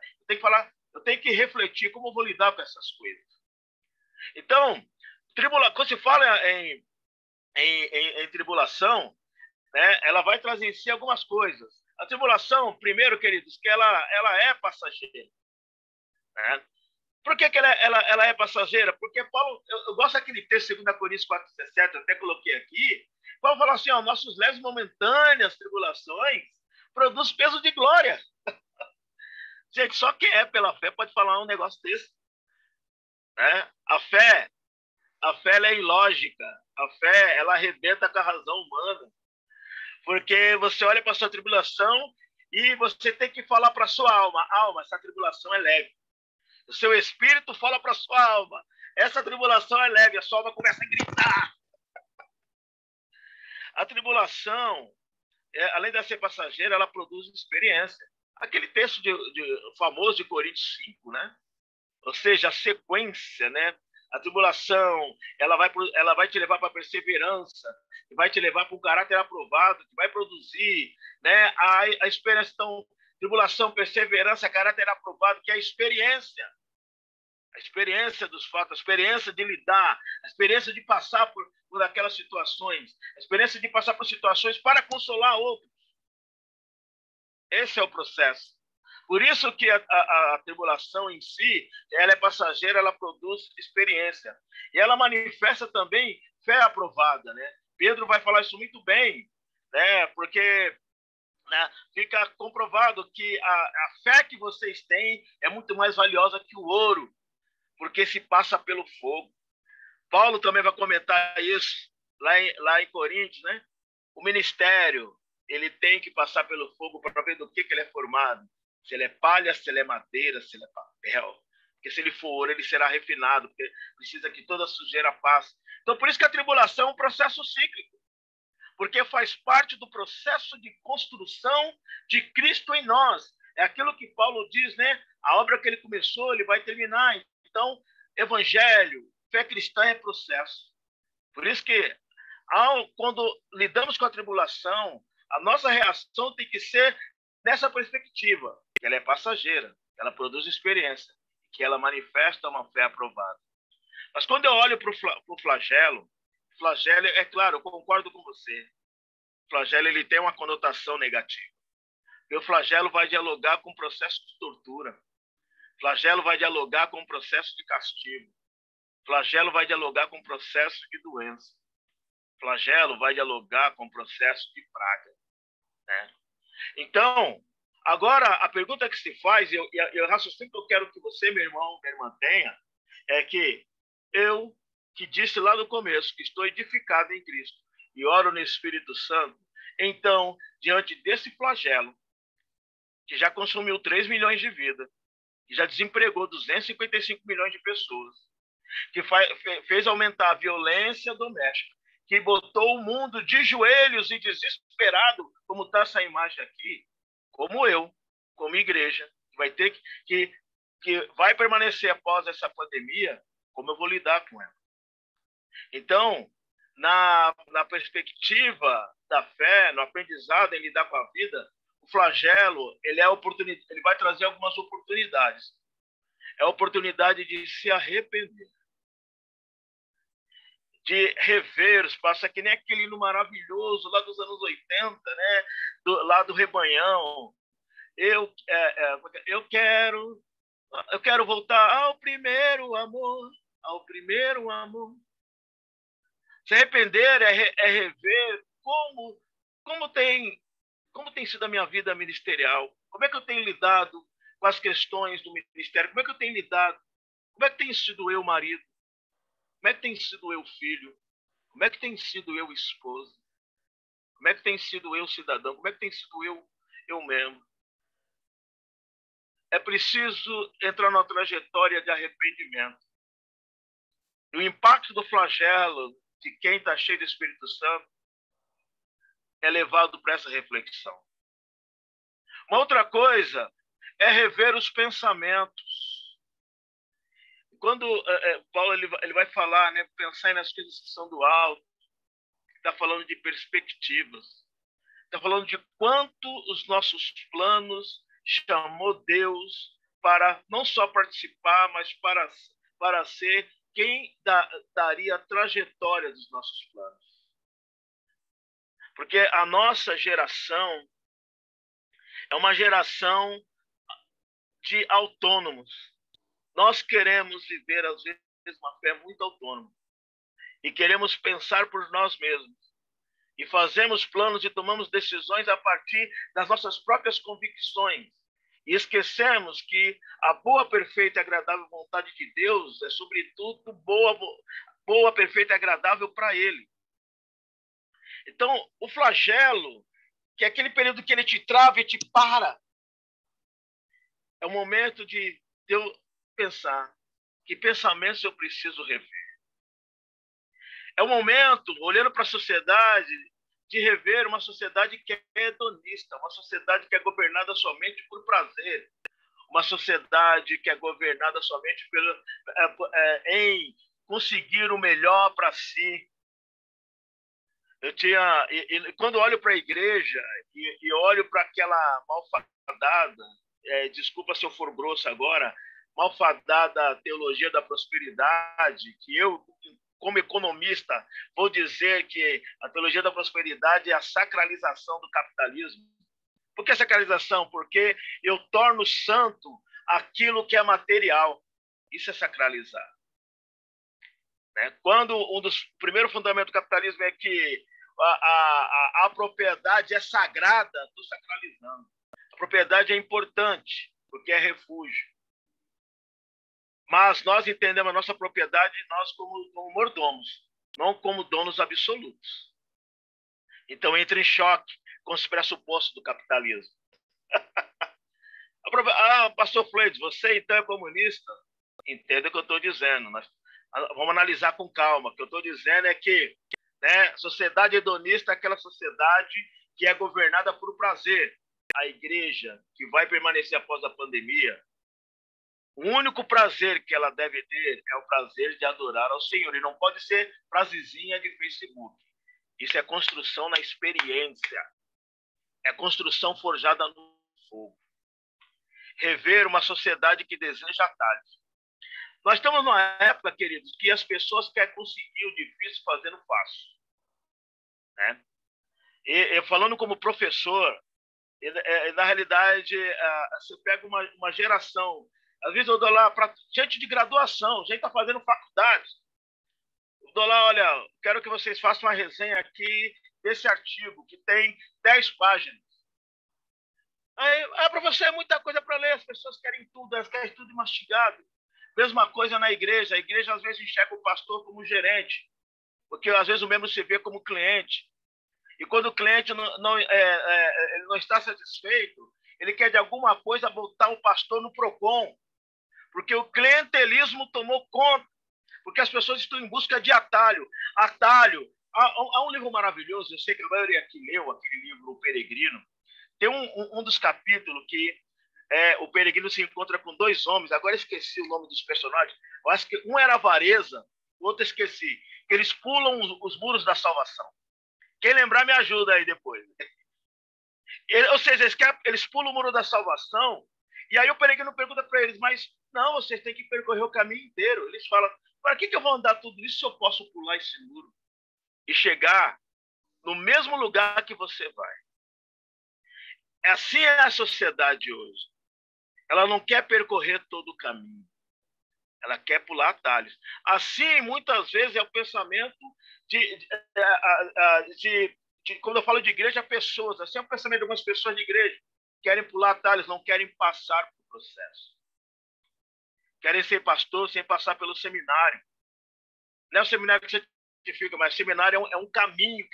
eu tenho que refletir como eu vou lidar com essas coisas. Então, quando se fala em tribulação, né, ela vai trazer em si algumas coisas. A tribulação, primeiro, queridos, que ela é passageira. Né? Por que ela é passageira? Porque Paulo, eu gosto daquele texto, 2 Coríntios 4:17, até coloquei aqui. Paulo fala assim, ó, nossos leves momentâneas tribulações produzem peso de glória. Gente, só quem é pela fé pode falar um negócio desse. Né? A fé ela é ilógica. A fé, ela arrebenta com a razão humana. Porque você olha para a sua tribulação e você tem que falar para a sua alma, essa tribulação é leve. O seu espírito fala para a sua alma, essa tribulação é leve, a sua alma começa a gritar. A tribulação, além de ser passageira, ela produz experiência. Aquele texto famoso de Coríntios 5, né? Ou seja, a sequência, né? A tribulação, ela vai te levar para a perseverança, vai te levar para um caráter aprovado, que vai produzir, né, a experiência. Então, Tribulação, perseverança, caráter aprovado, que é a experiência. A experiência dos fatos, a experiência de lidar, a experiência de passar por aquelas situações, a experiência de passar por situações para consolar outros. Esse é o processo. Por isso que a tribulação em si, ela é passageira, ela produz experiência. E ela manifesta também fé aprovada, né? Pedro vai falar isso muito bem, né? Porque, né, fica comprovado que a fé que vocês têm é muito mais valiosa que o ouro, porque se passa pelo fogo. Paulo também vai comentar isso lá em Coríntios, né? O ministério, ele tem que passar pelo fogo para ver do que ele é formado. Se ele é palha, se ele é madeira, se ele é papel. Porque se ele for ouro, ele será refinado, porque precisa que toda sujeira passe. Então, por isso que a tribulação é um processo cíclico, porque faz parte do processo de construção de Cristo em nós. É aquilo que Paulo diz, né? A obra que ele começou, ele vai terminar. Então, evangelho, fé cristã é processo. Por isso que, quando lidamos com a tribulação, a nossa reação tem que ser nessa perspectiva, que ela é passageira, ela produz experiência, que ela manifesta uma fé aprovada. Mas quando eu olho para o flagelo, é claro, eu concordo com você, o flagelo ele tem uma conotação negativa. E o flagelo vai dialogar com o processo de tortura, o flagelo vai dialogar com o processo de castigo, o flagelo vai dialogar com o processo de doença, o flagelo vai dialogar com o processo de praga, né? Então, agora, a pergunta que se faz, e o raciocínio que eu quero que você, meu irmão, minha irmã, tenha, é que eu, que disse lá no começo, que estou edificado em Cristo e oro no Espírito Santo, então, diante desse flagelo, que já consumiu 3 milhões de vidas, que já desempregou 255 milhões de pessoas, que fez aumentar a violência doméstica, que botou o mundo de joelhos e desesperado, como está essa imagem aqui, como eu, como igreja, vai ter que vai permanecer após essa pandemia, como eu vou lidar com ela. Então, na perspectiva da fé, no aprendizado em lidar com a vida, o flagelo ele vai trazer algumas oportunidades. É a oportunidade de se arrepender, de rever os passos, que nem aquele hino maravilhoso lá dos anos 80, né? Lá do Rebanhão. Eu quero voltar ao primeiro amor, ao primeiro amor. Se arrepender é rever como tem sido a minha vida ministerial, como é que eu tenho lidado com as questões do ministério, como é que eu tenho lidado, como é que tem sido eu marido, como é que tem sido eu filho, como é que tem sido eu esposa, como é que tem sido eu cidadão, como é que tem sido eu mesmo. É preciso entrar numa trajetória de arrependimento. E o impacto do flagelo de quem está cheio do Espírito Santo é levado para essa reflexão. Uma outra coisa é rever os pensamentos. Quando Paulo ele vai falar, né, pensar nas coisas que são do alto, está falando de perspectivas, está falando de quanto os nossos planos chamou Deus para não só participar, mas para ser quem daria a trajetória dos nossos planos. Porque a nossa geração é uma geração de autônomos. Nós queremos viver, às vezes, uma fé muito autônoma. E queremos pensar por nós mesmos. E fazemos planos e tomamos decisões a partir das nossas próprias convicções. E esquecemos que a boa, perfeita e agradável vontade de Deus é, sobretudo, boa, perfeita e agradável para Ele. Então, o flagelo, que é aquele período que ele te trava e te para, é o momento de eu pensar que pensamentos eu preciso rever. É o momento, olhando para a sociedade, de rever uma sociedade que é hedonista, uma sociedade que é governada somente por prazer, uma sociedade que é governada somente em conseguir o melhor para si. Quando olho para a igreja e olho para aquela malfadada, desculpa se eu for grosso agora, malfadada teologia da prosperidade, que eu, como economista, vou dizer que a teologia da prosperidade é a sacralização do capitalismo. Por que sacralização? Porque eu torno santo aquilo que é material. Isso é sacralizar. Quando um dos primeiros fundamentos do capitalismo é que a propriedade é sagrada, estou sacralizando. A propriedade é importante, porque é refúgio. Mas nós entendemos a nossa propriedade, nós como mordomos, não como donos absolutos. Então entra em choque com os pressupostos do capitalismo. Pastor Fleitas, você então é comunista? Entenda o que eu estou dizendo. Vamos analisar com calma. O que eu estou dizendo é que sociedade hedonista é aquela sociedade que é governada por prazer. A igreja, que vai permanecer após a pandemia, o único prazer que ela deve ter é o prazer de adorar ao Senhor. E não pode ser frasezinha de Facebook. Isso é construção na experiência. É construção forjada no fogo. Rever uma sociedade que deseja atalhos. Nós estamos numa época, queridos, que as pessoas querem conseguir o difícil fazendo fácil. E falando como professor, na realidade, você pega uma geração. Às vezes eu dou lá para gente de graduação, gente está fazendo faculdade. Eu dou lá, olha, quero que vocês façam uma resenha aqui desse artigo, que tem 10 páginas. Aí, para você é muita coisa para ler, as pessoas querem tudo, elas querem tudo mastigado. Mesma coisa na igreja. A igreja às vezes enxerga o pastor como gerente, porque às vezes o membro se vê como cliente. E quando o cliente ele não está satisfeito, ele quer de alguma coisa botar o pastor no PROCON, porque o clientelismo tomou conta, porque as pessoas estão em busca de atalho. Há um livro maravilhoso, eu sei que a maioria aqui leu aquele livro, O Peregrino. Tem um dos capítulos que o peregrino se encontra com 2 homens, agora esqueci o nome dos personagens, eu acho que um era avareza, o outro esqueci, que eles pulam os muros da salvação. Quem lembrar me ajuda aí depois. Ou seja, eles pulam o muro da salvação, e aí o peregrino pergunta para eles, mas não, vocês têm que percorrer o caminho inteiro. Eles falam, para que eu vou andar tudo isso se eu posso pular esse muro e chegar no mesmo lugar que você vai? Assim é a sociedade hoje. Ela não quer percorrer todo o caminho. Ela quer pular atalhos. Assim, muitas vezes, é o pensamento quando eu falo de igreja, pessoas. Assim é o pensamento de algumas pessoas de igreja. Querem pular atalhos, não querem passar pelo processo. Querem ser pastor sem passar pelo seminário. Não é o seminário que você certifica, mas o seminário é um caminho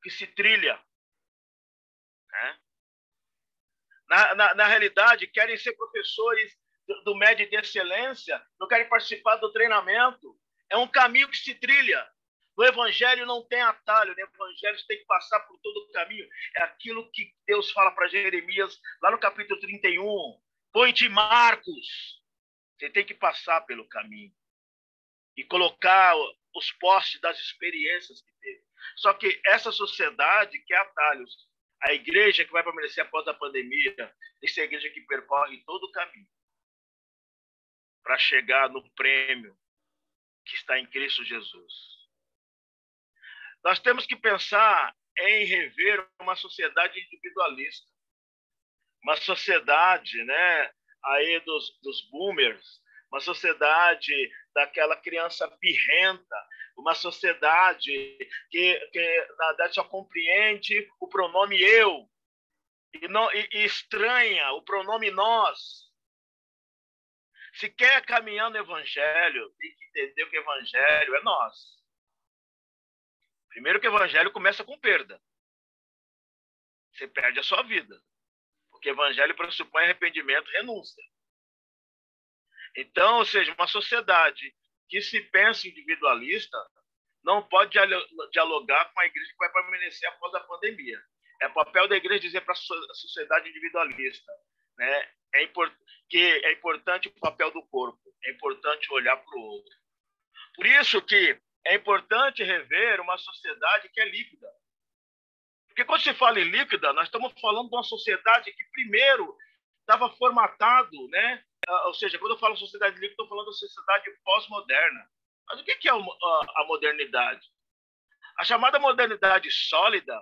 que se trilha. Na realidade, querem ser professores do médio de excelência, não querem participar do treinamento. É um caminho que se trilha. No Evangelho não tem atalho, no Evangelho você tem que passar por todo o caminho. É aquilo que Deus fala para Jeremias, lá no capítulo 31. Põe-te Marcos. Você tem que passar pelo caminho e colocar os postes das experiências que teve. Só que essa sociedade quer atalhos. A igreja que vai permanecer após a pandemia tem que ser a igreja que percorre todo o caminho para chegar no prêmio que está em Cristo Jesus. Nós temos que pensar em rever uma sociedade individualista, uma sociedade, aí dos boomers, uma sociedade daquela criança birrenta, uma sociedade que na verdade só compreende o pronome eu e estranha o pronome nós. Se quer caminhar no evangelho, tem que entender que o evangelho é nós. Primeiro que o evangelho começa com perda. Você perde a sua vida. Porque o evangelho pressupõe arrependimento e renúncia. Então, ou seja, uma sociedade que se pensa individualista não pode dialogar com a igreja que vai permanecer após a pandemia. É papel da igreja dizer para a sociedade individualista, que é importante o papel do corpo, é importante olhar para o outro. Por isso que é importante rever uma sociedade que é líquida. Porque quando se fala em líquida, nós estamos falando de uma sociedade que, primeiro, estava formatado, né? Ou seja, quando eu falo sociedade líquida, estou falando da sociedade pós-moderna. Mas o que é a modernidade? A chamada modernidade sólida,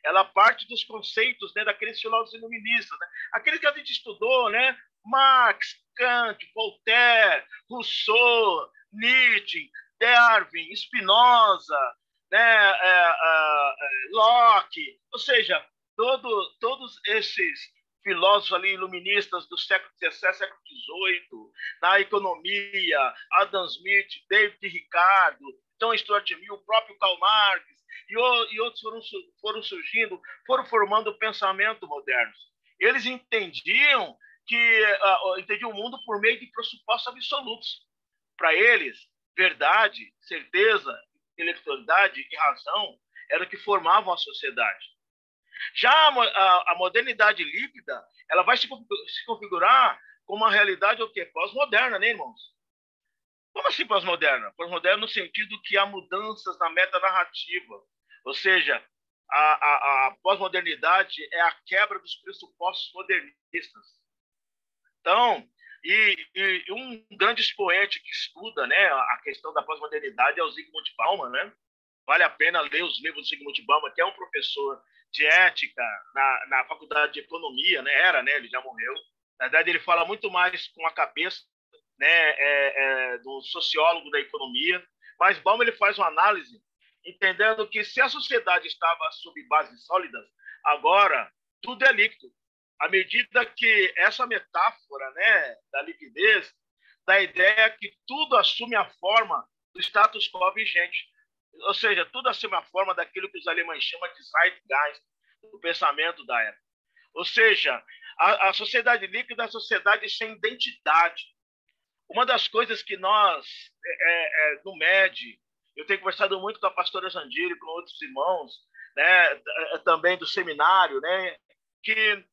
ela parte dos conceitos, né, daqueles filósofos iluministas, né? Aqueles que a gente estudou, né? Marx, Kant, Voltaire, Rousseau, Nietzsche, Darwin, Spinoza, né? Locke, ou seja, todos esses filósofos ali iluministas do século XVII, século XVIII, na economia, Adam Smith, David Ricardo, John Stuart Mill, o próprio Karl Marx, e outros foram surgindo, foram formando o pensamento moderno. Eles entendiam o mundo por meio de pressupostos absolutos. Para eles, verdade, certeza, intelectualidade e razão era o que formavam a sociedade. Já a modernidade líquida, ela vai se configurar como uma realidade o quê? Pós-moderna, né, irmãos? Como assim pós-moderna? Pós-moderna no sentido que há mudanças na metanarrativa. Ou seja, a pós-modernidade é a quebra dos pressupostos modernistas. Então, um grande expoente que estuda, né, a questão da pós-modernidade é o Zygmunt Bauman, né? Vale a pena ler os livros do Zygmunt Bauman, que é um professor de ética na faculdade de economia, né? Ele já morreu. Na verdade, ele fala muito mais com a cabeça, né, do sociólogo da economia, mas Bauman ele faz uma análise entendendo que se a sociedade estava sob bases sólidas, agora tudo é líquido. À medida que essa metáfora, né, da liquidez, da ideia que tudo assume a forma do status quo vigente. Ou seja, tudo assume a forma daquilo que os alemães chamam de Zeitgeist, do pensamento da época. Ou seja, a sociedade líquida é a sociedade sem identidade. Uma das coisas que nós, no MED, eu tenho conversado muito com a pastora Jandira e com outros irmãos, né, também do seminário, né, que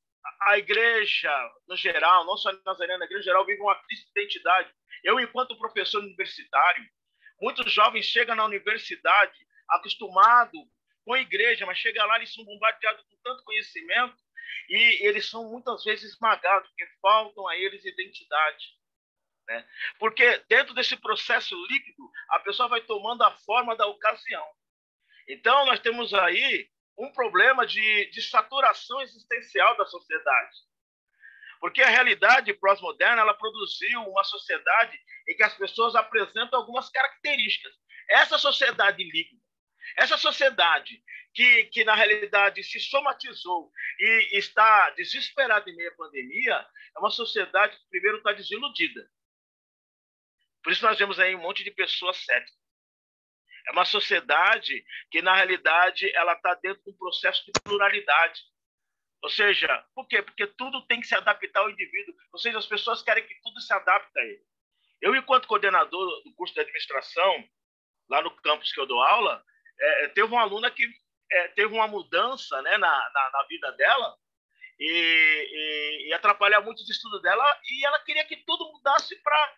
a igreja, no geral, não só a Nazarena, a igreja em geral, vive uma crise de identidade. Eu, enquanto professor universitário, muitos jovens chegam na universidade acostumado com a igreja, mas chega lá, eles são bombardeados com tanto conhecimento e eles são muitas vezes esmagados, porque faltam a eles identidade. Né? Porque dentro desse processo líquido, a pessoa vai tomando a forma da ocasião. Então, nós temos aí um problema de saturação existencial da sociedade. Porque a realidade pós-moderna, ela produziu uma sociedade em que as pessoas apresentam algumas características. Essa sociedade líquida, essa sociedade que na realidade se somatizou e está desesperada em meio à pandemia, é uma sociedade que primeiro está desiludida. Por isso nós vemos aí um monte de pessoas céticas. É uma sociedade que, na realidade, ela está dentro de um processo de pluralidade. Ou seja, por quê? Porque tudo tem que se adaptar ao indivíduo. Ou seja, as pessoas querem que tudo se adapte a ele. Eu, enquanto coordenador do curso de administração, lá no campus que eu dou aula, teve uma aluna que teve uma mudança, né, na vida dela e atrapalhar muito os estudos dela, e ela queria que tudo mudasse para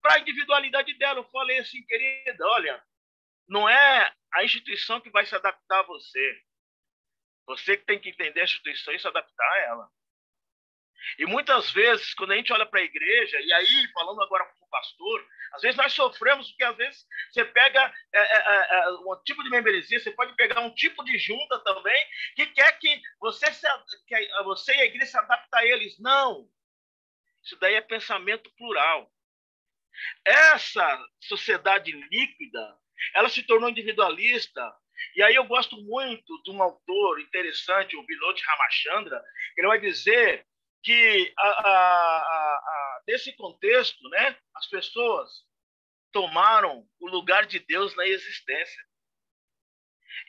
a individualidade dela. Eu falei assim, querida, olha, não é a instituição que vai se adaptar a você. Você que tem que entender a instituição e se adaptar a ela. E muitas vezes, quando a gente olha para a igreja, e aí, falando agora como pastor, às vezes nós sofremos, porque às vezes você pega um tipo de membresia, você pode pegar um tipo de junta também, que quer que você e a igreja se adaptem a eles. Não. Isso daí é pensamento plural. Essa sociedade líquida, ela se tornou individualista. E aí eu gosto muito de um autor interessante, o Vinod Ramachandra, que ele vai dizer que nesse contexto, né, as pessoas tomaram o lugar de Deus na existência.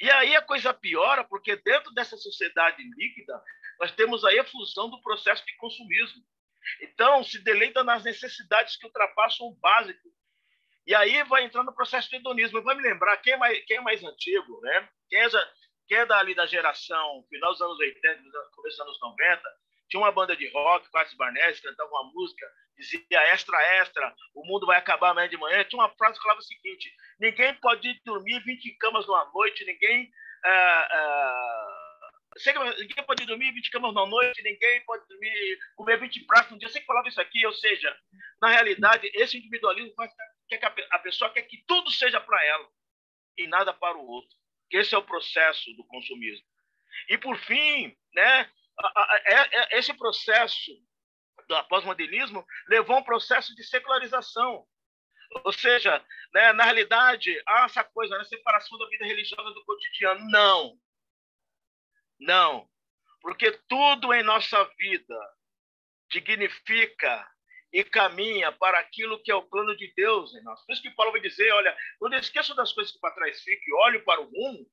E aí a coisa piora, porque dentro dessa sociedade líquida, nós temos a efusão do processo de consumismo. Então, se deleita nas necessidades que ultrapassam o básico. E aí vai entrando no processo de hedonismo. Vai me lembrar, quem é mais antigo, né? Quem é dali da geração, final dos anos 80, começo dos anos 90, tinha uma banda de rock, Quase Barnes, cantava uma música, dizia extra, extra, o mundo vai acabar amanhã de manhã. Tinha uma frase que falava o seguinte: ninguém pode dormir 20 camas numa noite, ninguém ninguém pode dormir 20 camas na noite, ninguém pode comer 20 pratos no dia. Eu sei que falava isso aqui, ou seja, na realidade, esse individualismo faz que a pessoa quer que tudo seja para ela e nada para o outro. Que esse é o processo do consumismo. E, por fim, né, esse processo do pós-modernismo levou a um processo de secularização. Ou seja, né, na realidade, há essa coisa, né, separação da vida religiosa do cotidiano. Não. Não. Porque tudo em nossa vida dignifica e caminha para aquilo que é o plano de Deus em nós. Por isso que Paulo vai dizer, olha, quando eu esqueço das coisas que para trás ficam e olho para o rumo,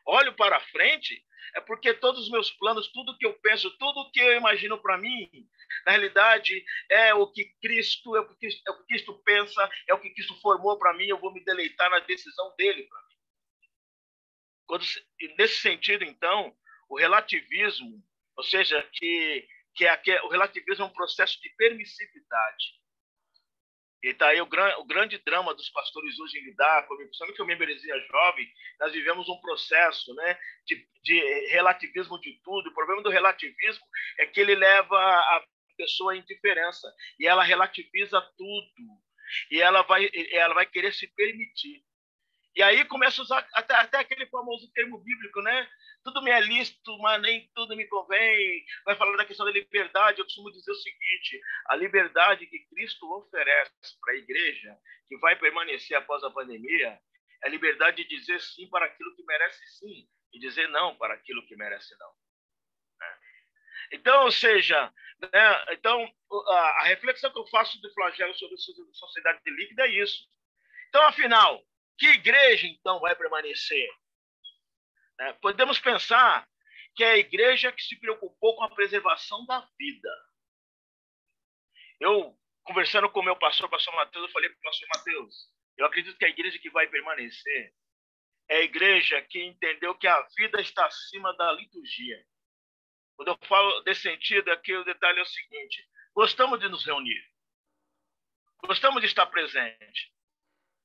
olho para a frente, é porque todos os meus planos, tudo que eu penso, tudo que eu imagino para mim, na realidade, é o que Cristo pensa, é o que Cristo formou para mim, eu vou me deleitar na decisão dele para mim. Nesse sentido, então, o relativismo, ou seja, o relativismo é um processo de permissividade. E está aí o grande drama dos pastores hoje em lidar, principalmente a membresia jovem, nós vivemos um processo, né, de relativismo de tudo. O problema do relativismo é que ele leva a pessoa à indiferença, e ela relativiza tudo, e ela vai querer se permitir. E aí começa a usar até aquele famoso termo bíblico, né? Tudo me é lícito, mas nem tudo me convém. Vai falar da questão da liberdade. Eu costumo dizer o seguinte: a liberdade que Cristo oferece para a igreja, que vai permanecer após a pandemia, é a liberdade de dizer sim para aquilo que merece sim e dizer não para aquilo que merece não. Então, ou seja, né? Então, a reflexão que eu faço do flagelo sobre a sociedade líquida é isso. Então, afinal, que igreja, então, vai permanecer? Podemos pensar que é a igreja que se preocupou com a preservação da vida. Eu, conversando com o meu pastor Mateus, eu falei para o pastor Mateus, eu acredito que a igreja que vai permanecer é a igreja que entendeu que a vida está acima da liturgia. Quando eu falo desse sentido, aqui o detalhe é o seguinte: gostamos de nos reunir, gostamos de estar presente.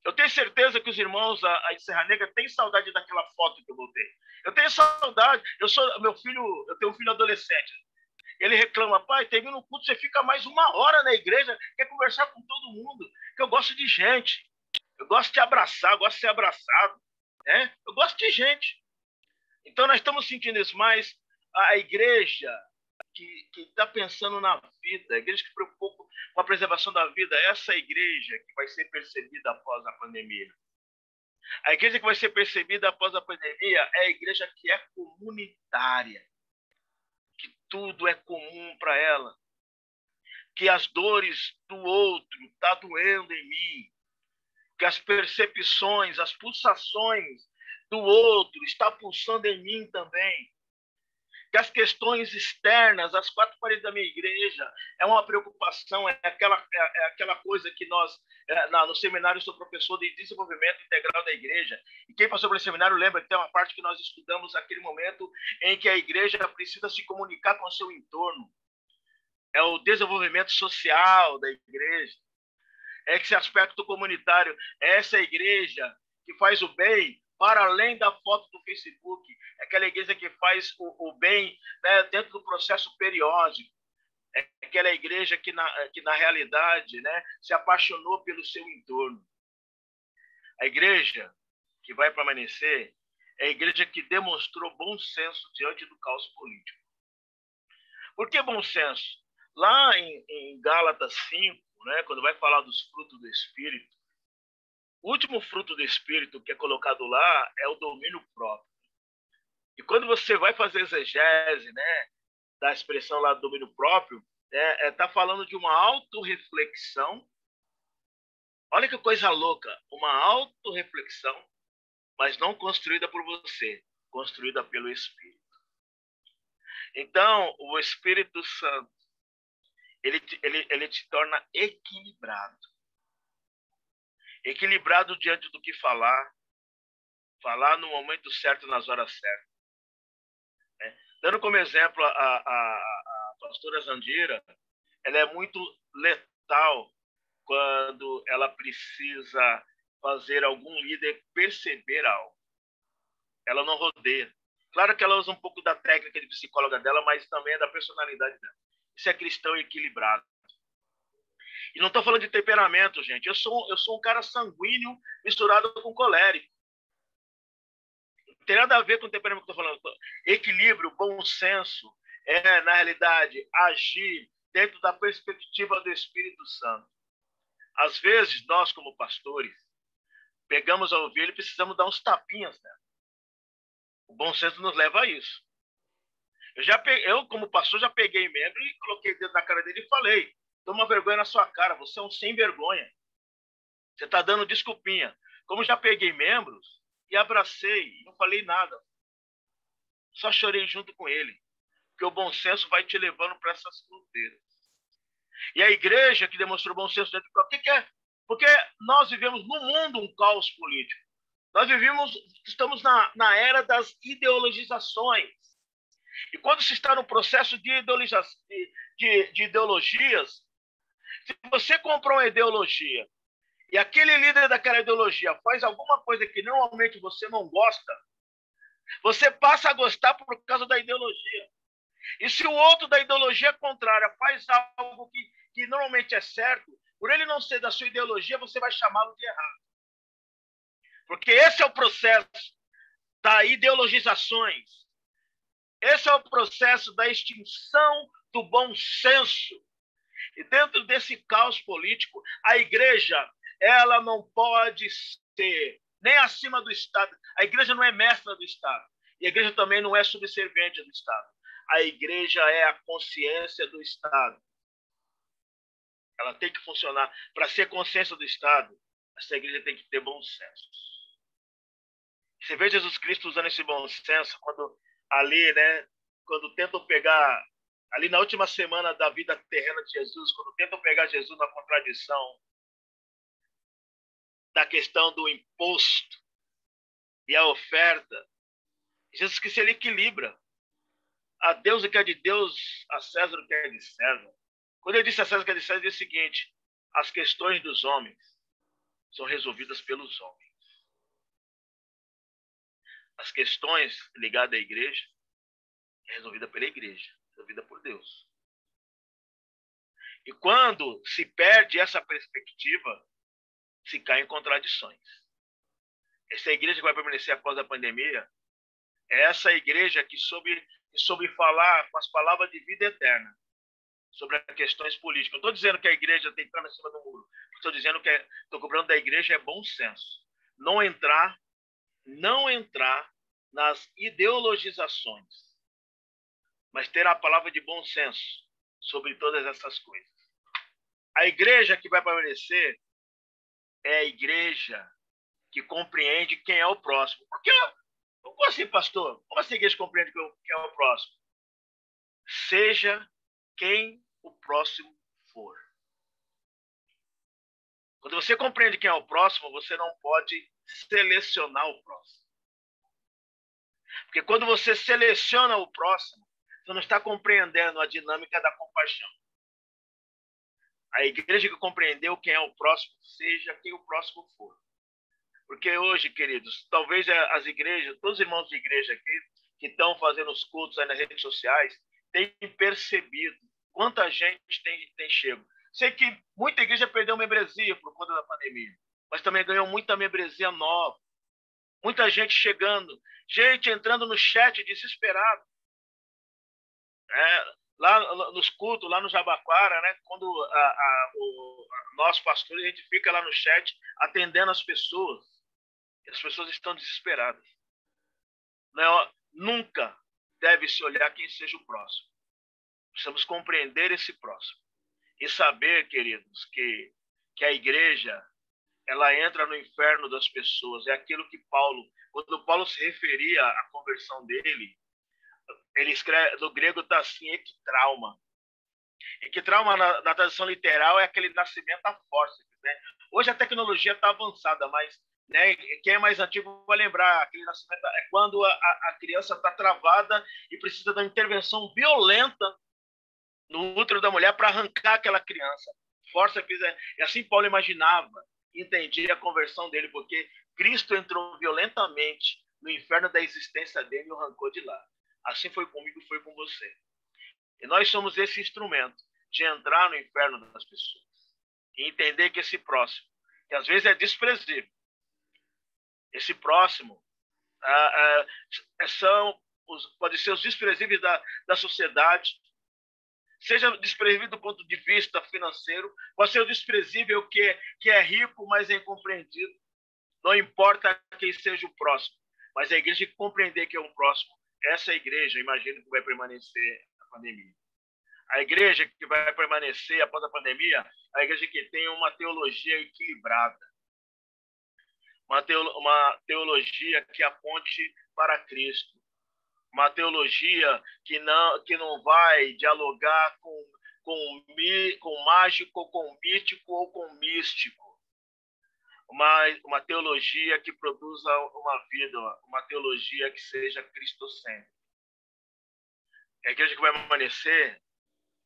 Eu tenho certeza que os irmãos a Serra Negra têm saudade daquela foto que eu botei. Eu tenho saudade. Eu tenho um filho adolescente. Ele reclama: pai, termina o culto, você fica mais 1 hora na igreja, quer conversar com todo mundo. Que eu gosto de gente. Eu gosto de abraçar, eu gosto de ser abraçado. Né? Eu gosto de gente. Então nós estamos sentindo isso, mas a igreja que está pensando na vida, a igreja que se preocupa com a preservação da vida, essa igreja que vai ser percebida após a pandemia. A igreja que vai ser percebida após a pandemia é a igreja que é comunitária, que tudo é comum para ela, que as dores do outro estão doendo em mim, que as percepções, as pulsações do outro estão pulsando em mim também, que as questões externas, as 4 paredes da minha igreja, é uma preocupação, é aquela coisa que nós, no seminário, sou professor de desenvolvimento integral da igreja, e quem passou pelo seminário lembra que tem uma parte que nós estudamos naquele momento em que a igreja precisa se comunicar com o seu entorno. É o desenvolvimento social da igreja, é esse aspecto comunitário, é essa igreja que faz o bem para além da foto do Facebook, é aquela igreja que faz o bem, né, dentro do processo periódico, é aquela igreja que na realidade, né, se apaixonou pelo seu entorno. A igreja que vai permanecer é a igreja que demonstrou bom senso diante do caos político. Por que bom senso? Lá em Gálatas 5, né, quando vai falar dos frutos do Espírito, o último fruto do Espírito que é colocado lá é o domínio próprio. E quando você vai fazer exegese, né, da expressão lá do domínio próprio, está falando de uma autorreflexão. Olha que coisa louca, uma autorreflexão, mas não construída por você, construída pelo Espírito. Então, o Espírito Santo, ele te torna equilibrado. Equilibrado diante do que falar no momento certo, nas horas certas. Né? Dando como exemplo a pastora Zandira, ela é muito letal quando ela precisa fazer algum líder perceber algo. Ela não rodeia. Claro que ela usa um pouco da técnica de psicóloga dela, mas também é da personalidade dela. Isso é cristão equilibrado. E não estou falando de temperamento, gente. Eu sou um cara sanguíneo misturado com colérico. Não tem nada a ver com o temperamento que eu estou falando. Equilíbrio, bom senso, na realidade, agir dentro da perspectiva do Espírito Santo. Às vezes, nós, como pastores, pegamos a ovelha e precisamos dar uns tapinhas nela. O bom senso nos leva a isso. Eu, como pastor, já peguei membro e coloquei o dedo na cara dele e falei: toma vergonha na sua cara, você é um sem vergonha. Você está dando desculpinha. Como já peguei membros e abracei, não falei nada. Só chorei junto com ele. Porque o bom senso vai te levando para essas fronteiras. E a igreja que demonstrou bom senso dentro do que é? Porque nós vivemos no mundo um caos político. Nós estamos na era das ideologizações. E quando se está no processo de ideologias, se você comprou uma ideologia e aquele líder daquela ideologia faz alguma coisa que normalmente você não gosta, você passa a gostar por causa da ideologia. E se o outro da ideologia contrária faz algo que normalmente é certo, por ele não ser da sua ideologia, você vai chamá-lo de errado. Porque esse é o processo das ideologizações. Esse é o processo da extinção do bom senso. E dentro desse caos político, a igreja, ela não pode ser nem acima do Estado. A igreja não é mestra do Estado. E a igreja também não é subserviente do Estado. A igreja é a consciência do Estado. Ela tem que funcionar. Para ser consciência do Estado, essa igreja tem que ter bom senso. Você vê Jesus Cristo usando esse bom senso quando ali, né, quando tentam pegar, ali na última semana da vida terrena de Jesus, quando tentam pegar Jesus na contradição da questão do imposto e a oferta, Jesus Cristo ele equilibra. A Deus o que é de Deus, a César o que é de César. Quando ele disse a César o que é de César, ele disse o seguinte: as questões dos homens são resolvidas pelos homens. As questões ligadas à igreja é resolvida pela igreja, resolvida por Deus. E quando se perde essa perspectiva, se cai em contradições. Essa igreja que vai permanecer após a pandemia é essa igreja que soube falar com as palavras de vida eterna sobre as questões políticas. Não estou dizendo que a igreja tem que entrar em cima do muro. Estou dizendo que estou cobrando da igreja é bom senso. Não entrar nas ideologizações, mas ter a palavra de bom senso sobre todas essas coisas. A igreja que vai permanecer é a igreja que compreende quem é o próximo. Porque, como assim, pastor? Como assim a igreja compreende quem é o próximo? Seja quem o próximo for. Quando você compreende quem é o próximo, você não pode selecionar o próximo. Porque quando você seleciona o próximo, você não está compreendendo a dinâmica da compaixão. A igreja que compreendeu quem é o próximo, seja quem o próximo for. Porque hoje, queridos, talvez as igrejas, todos os irmãos de igreja aqui, que estão fazendo os cultos aí nas redes sociais, têm percebido quanta gente tem chego. Sei que muita igreja perdeu membresia por conta da pandemia, mas também ganhou muita membresia nova. Muita gente chegando, gente entrando no chat desesperado. Lá nos cultos, lá no Jabaquara, né? Quando o nosso pastor, a gente fica lá no chat atendendo as pessoas. E as pessoas estão desesperadas. Não, nunca deve se olhar quem seja o próximo. Precisamos compreender esse próximo. E saber, queridos, que a igreja ela entra no inferno das pessoas. É aquilo que quando Paulo se referia à conversão dele, ele escreve, no grego está assim, equitrauma. Equitrauma, na tradução literal, é aquele nascimento à força. Né? Hoje a tecnologia está avançada, mas né, quem é mais antigo vai lembrar, aquele nascimento é quando a criança está travada e precisa da intervenção violenta no útero da mulher para arrancar aquela criança. Força física. E assim Paulo imaginava, entendia a conversão dele, porque Cristo entrou violentamente no inferno da existência dele e o arrancou de lá. Assim foi comigo, foi com você. E nós somos esse instrumento de entrar no inferno das pessoas e entender que esse próximo, que às vezes é desprezível, esse próximo pode ser os desprezíveis da sociedade, seja desprezível do ponto de vista financeiro, pode ser o desprezível que é rico, mas é incompreendido. Não importa quem seja o próximo, mas a igreja que compreender que é um próximo, essa igreja, imagino que vai permanecer a pandemia. A igreja que vai permanecer após a pandemia, a igreja que tem uma teologia equilibrada, uma teologia que aponte para Cristo, uma teologia que não vai dialogar com mágico, com mítico ou com místico. Uma teologia que produza uma vida, uma teologia que seja cristocêntrica. A igreja que vai permanecer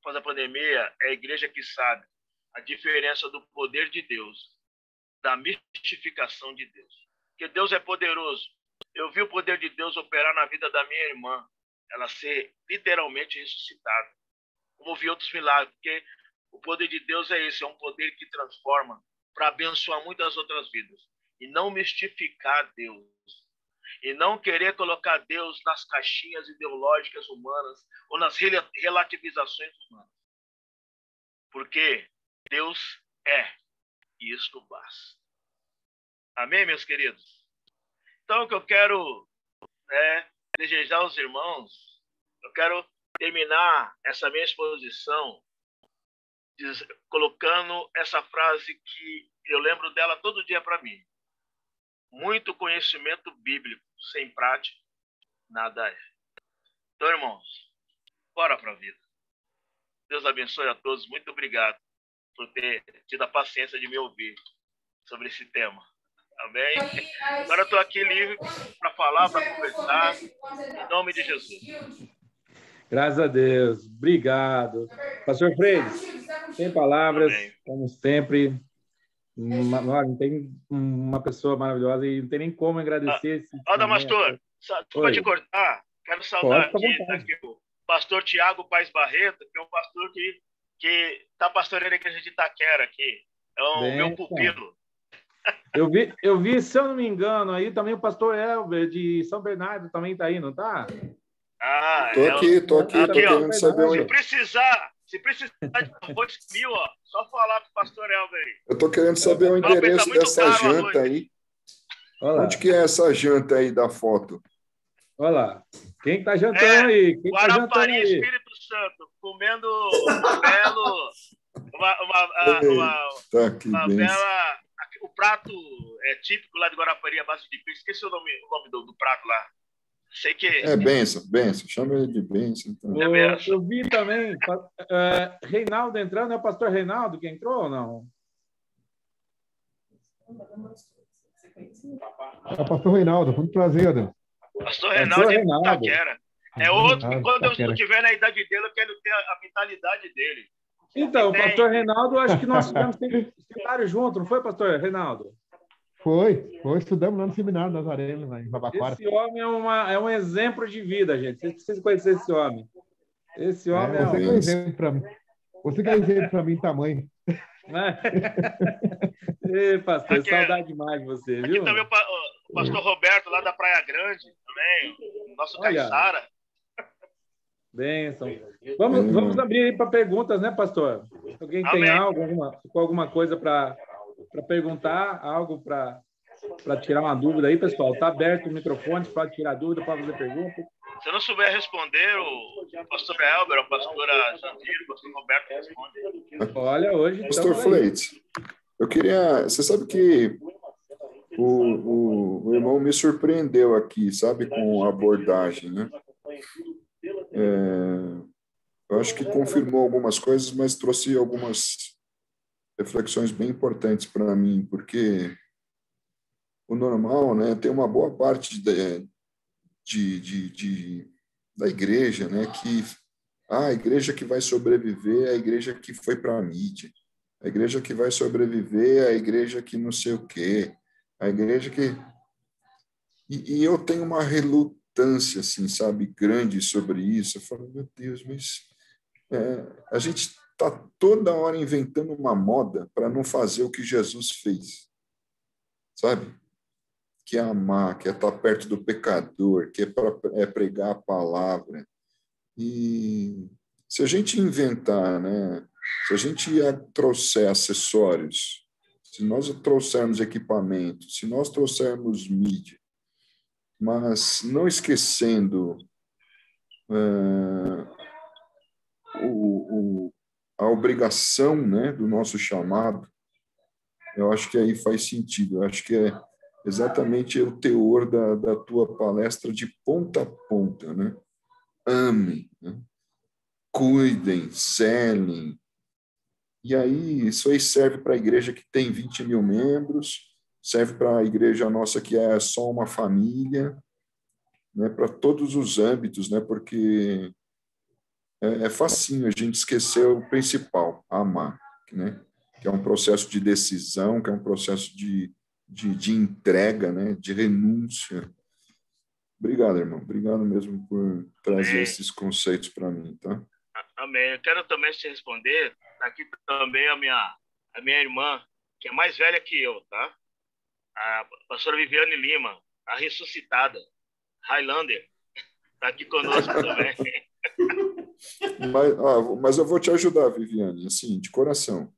após a pandemia é a igreja que sabe a diferença do poder de Deus, da mistificação de Deus. Porque Deus é poderoso. Eu vi o poder de Deus operar na vida da minha irmã, ela ser literalmente ressuscitada. Como vi outros milagres, porque o poder de Deus é esse, é um poder que transforma para abençoar muitas outras vidas. E não mistificar Deus. E não querer colocar Deus nas caixinhas ideológicas humanas ou nas relativizações humanas. Porque Deus é, e isto basta. Amém, meus queridos? Então, o que eu quero desejar aos irmãos, eu quero terminar essa minha exposição colocando essa frase que eu lembro dela todo dia para mim. Muito conhecimento bíblico sem prática, nada é. Então, irmãos, bora para a vida. Deus abençoe a todos. Muito obrigado por ter tido a paciência de me ouvir sobre esse tema. Amém? Agora eu estou aqui livre para falar, para conversar, em nome de Jesus. Graças a Deus. Obrigado. Pastor Freire, sem palavras, Amém. como sempre. Tem uma pessoa maravilhosa e não tem nem como agradecer. Damastor, desculpa te cortar. Quero saudar aqui o pastor Tiago Paes Barreto, que é um pastor que está pastoreando a igreja de Itaquera aqui. É o meu pupilo. Eu vi, se eu não me engano, aí também o pastor Elber de São Bernardo também está aí, não está? Tô aqui, querendo saber onde. Se precisar de arroz mil, só falar com o pastor Elber aí. Eu tô querendo saber o endereço dessa janta aí. Onde que é essa janta aí da foto? Olha lá. Quem está jantando aí? Quem Guarapari, tá Espírito Santo, comendo uma bela... O prato típico lá de Guarapari, a base de peixe. Esqueci o nome do prato lá. Sei que... É bênção. Chama ele de bênção. Então. Eu vi também Reinaldo entrando. É o pastor Reinaldo que entrou ou não? É o pastor Reinaldo. Muito prazer, Deus. Pastor Reinaldo de Itaquera. É outro que quando eu estiver na idade dele, eu quero ter a vitalidade dele. Então, o pastor Reinaldo, acho que nós tivemos seminário junto, não foi, pastor Reinaldo? Foi, estudamos lá no seminário das Arenas, lá em Babaquara. Esse homem é um exemplo de vida, gente. Vocês precisam conhecer esse homem. Esse homem você que é exemplo para mim. Você que é exemplo para mim, tamanho. Ei, pastor, saudade demais de você, viu? Aqui também o pastor Roberto, lá da Praia Grande, também, nosso Caiçara. Bênção. Vamos abrir aí para perguntas, né, pastor? Alguém tem alguma coisa para perguntar, algo para tirar uma dúvida aí, pessoal? Está aberto o microfone, pode tirar dúvida, pode fazer pergunta. Se eu não souber responder, o pastor Elber, a pastora Jandir, o pastor Roberto responde. Olha, hoje... Pastor Fleites, eu queria... Você sabe que o irmão me surpreendeu aqui, sabe, com a abordagem, né? Eu acho que confirmou algumas coisas, mas trouxe algumas reflexões bem importantes para mim, porque o normal, né, tem uma boa parte da igreja, né, que a igreja que vai sobreviver é a igreja que foi para a mídia, a igreja que vai sobreviver é a igreja que não sei o quê, a igreja que... E eu tenho uma relutância, assim, sabe, grande sobre isso. Eu falo, meu Deus, mas a gente está toda hora inventando uma moda para não fazer o que Jesus fez, sabe? Que é amar, que é estar perto do pecador, que é pregar a palavra. E se a gente inventar, né? Se a gente trouxer acessórios, se nós trouxermos equipamento, se nós trouxermos mídia, mas não esquecendo a obrigação, né, do nosso chamado, eu acho que aí faz sentido. Eu acho que é exatamente o teor da tua palestra de ponta a ponta, né? Amem, né? Cuidem, zelem. E aí, isso aí serve para a igreja que tem 20 mil membros, serve para a igreja nossa que é só uma família, né? Para todos os âmbitos, né? Porque é facinho a gente esquecer o principal, amar, né? Que é um processo de decisão, que é um processo de entrega, né? De renúncia. Obrigado, irmão. Obrigado mesmo por trazer esses conceitos para mim, tá? Amém. Eu quero também te responder. Tá aqui também a minha irmã, que é mais velha que eu, tá? A pastora Viviane Lima, a ressuscitada, Highlander, tá aqui conosco também. Mas eu vou te ajudar, Viviane, assim, de coração.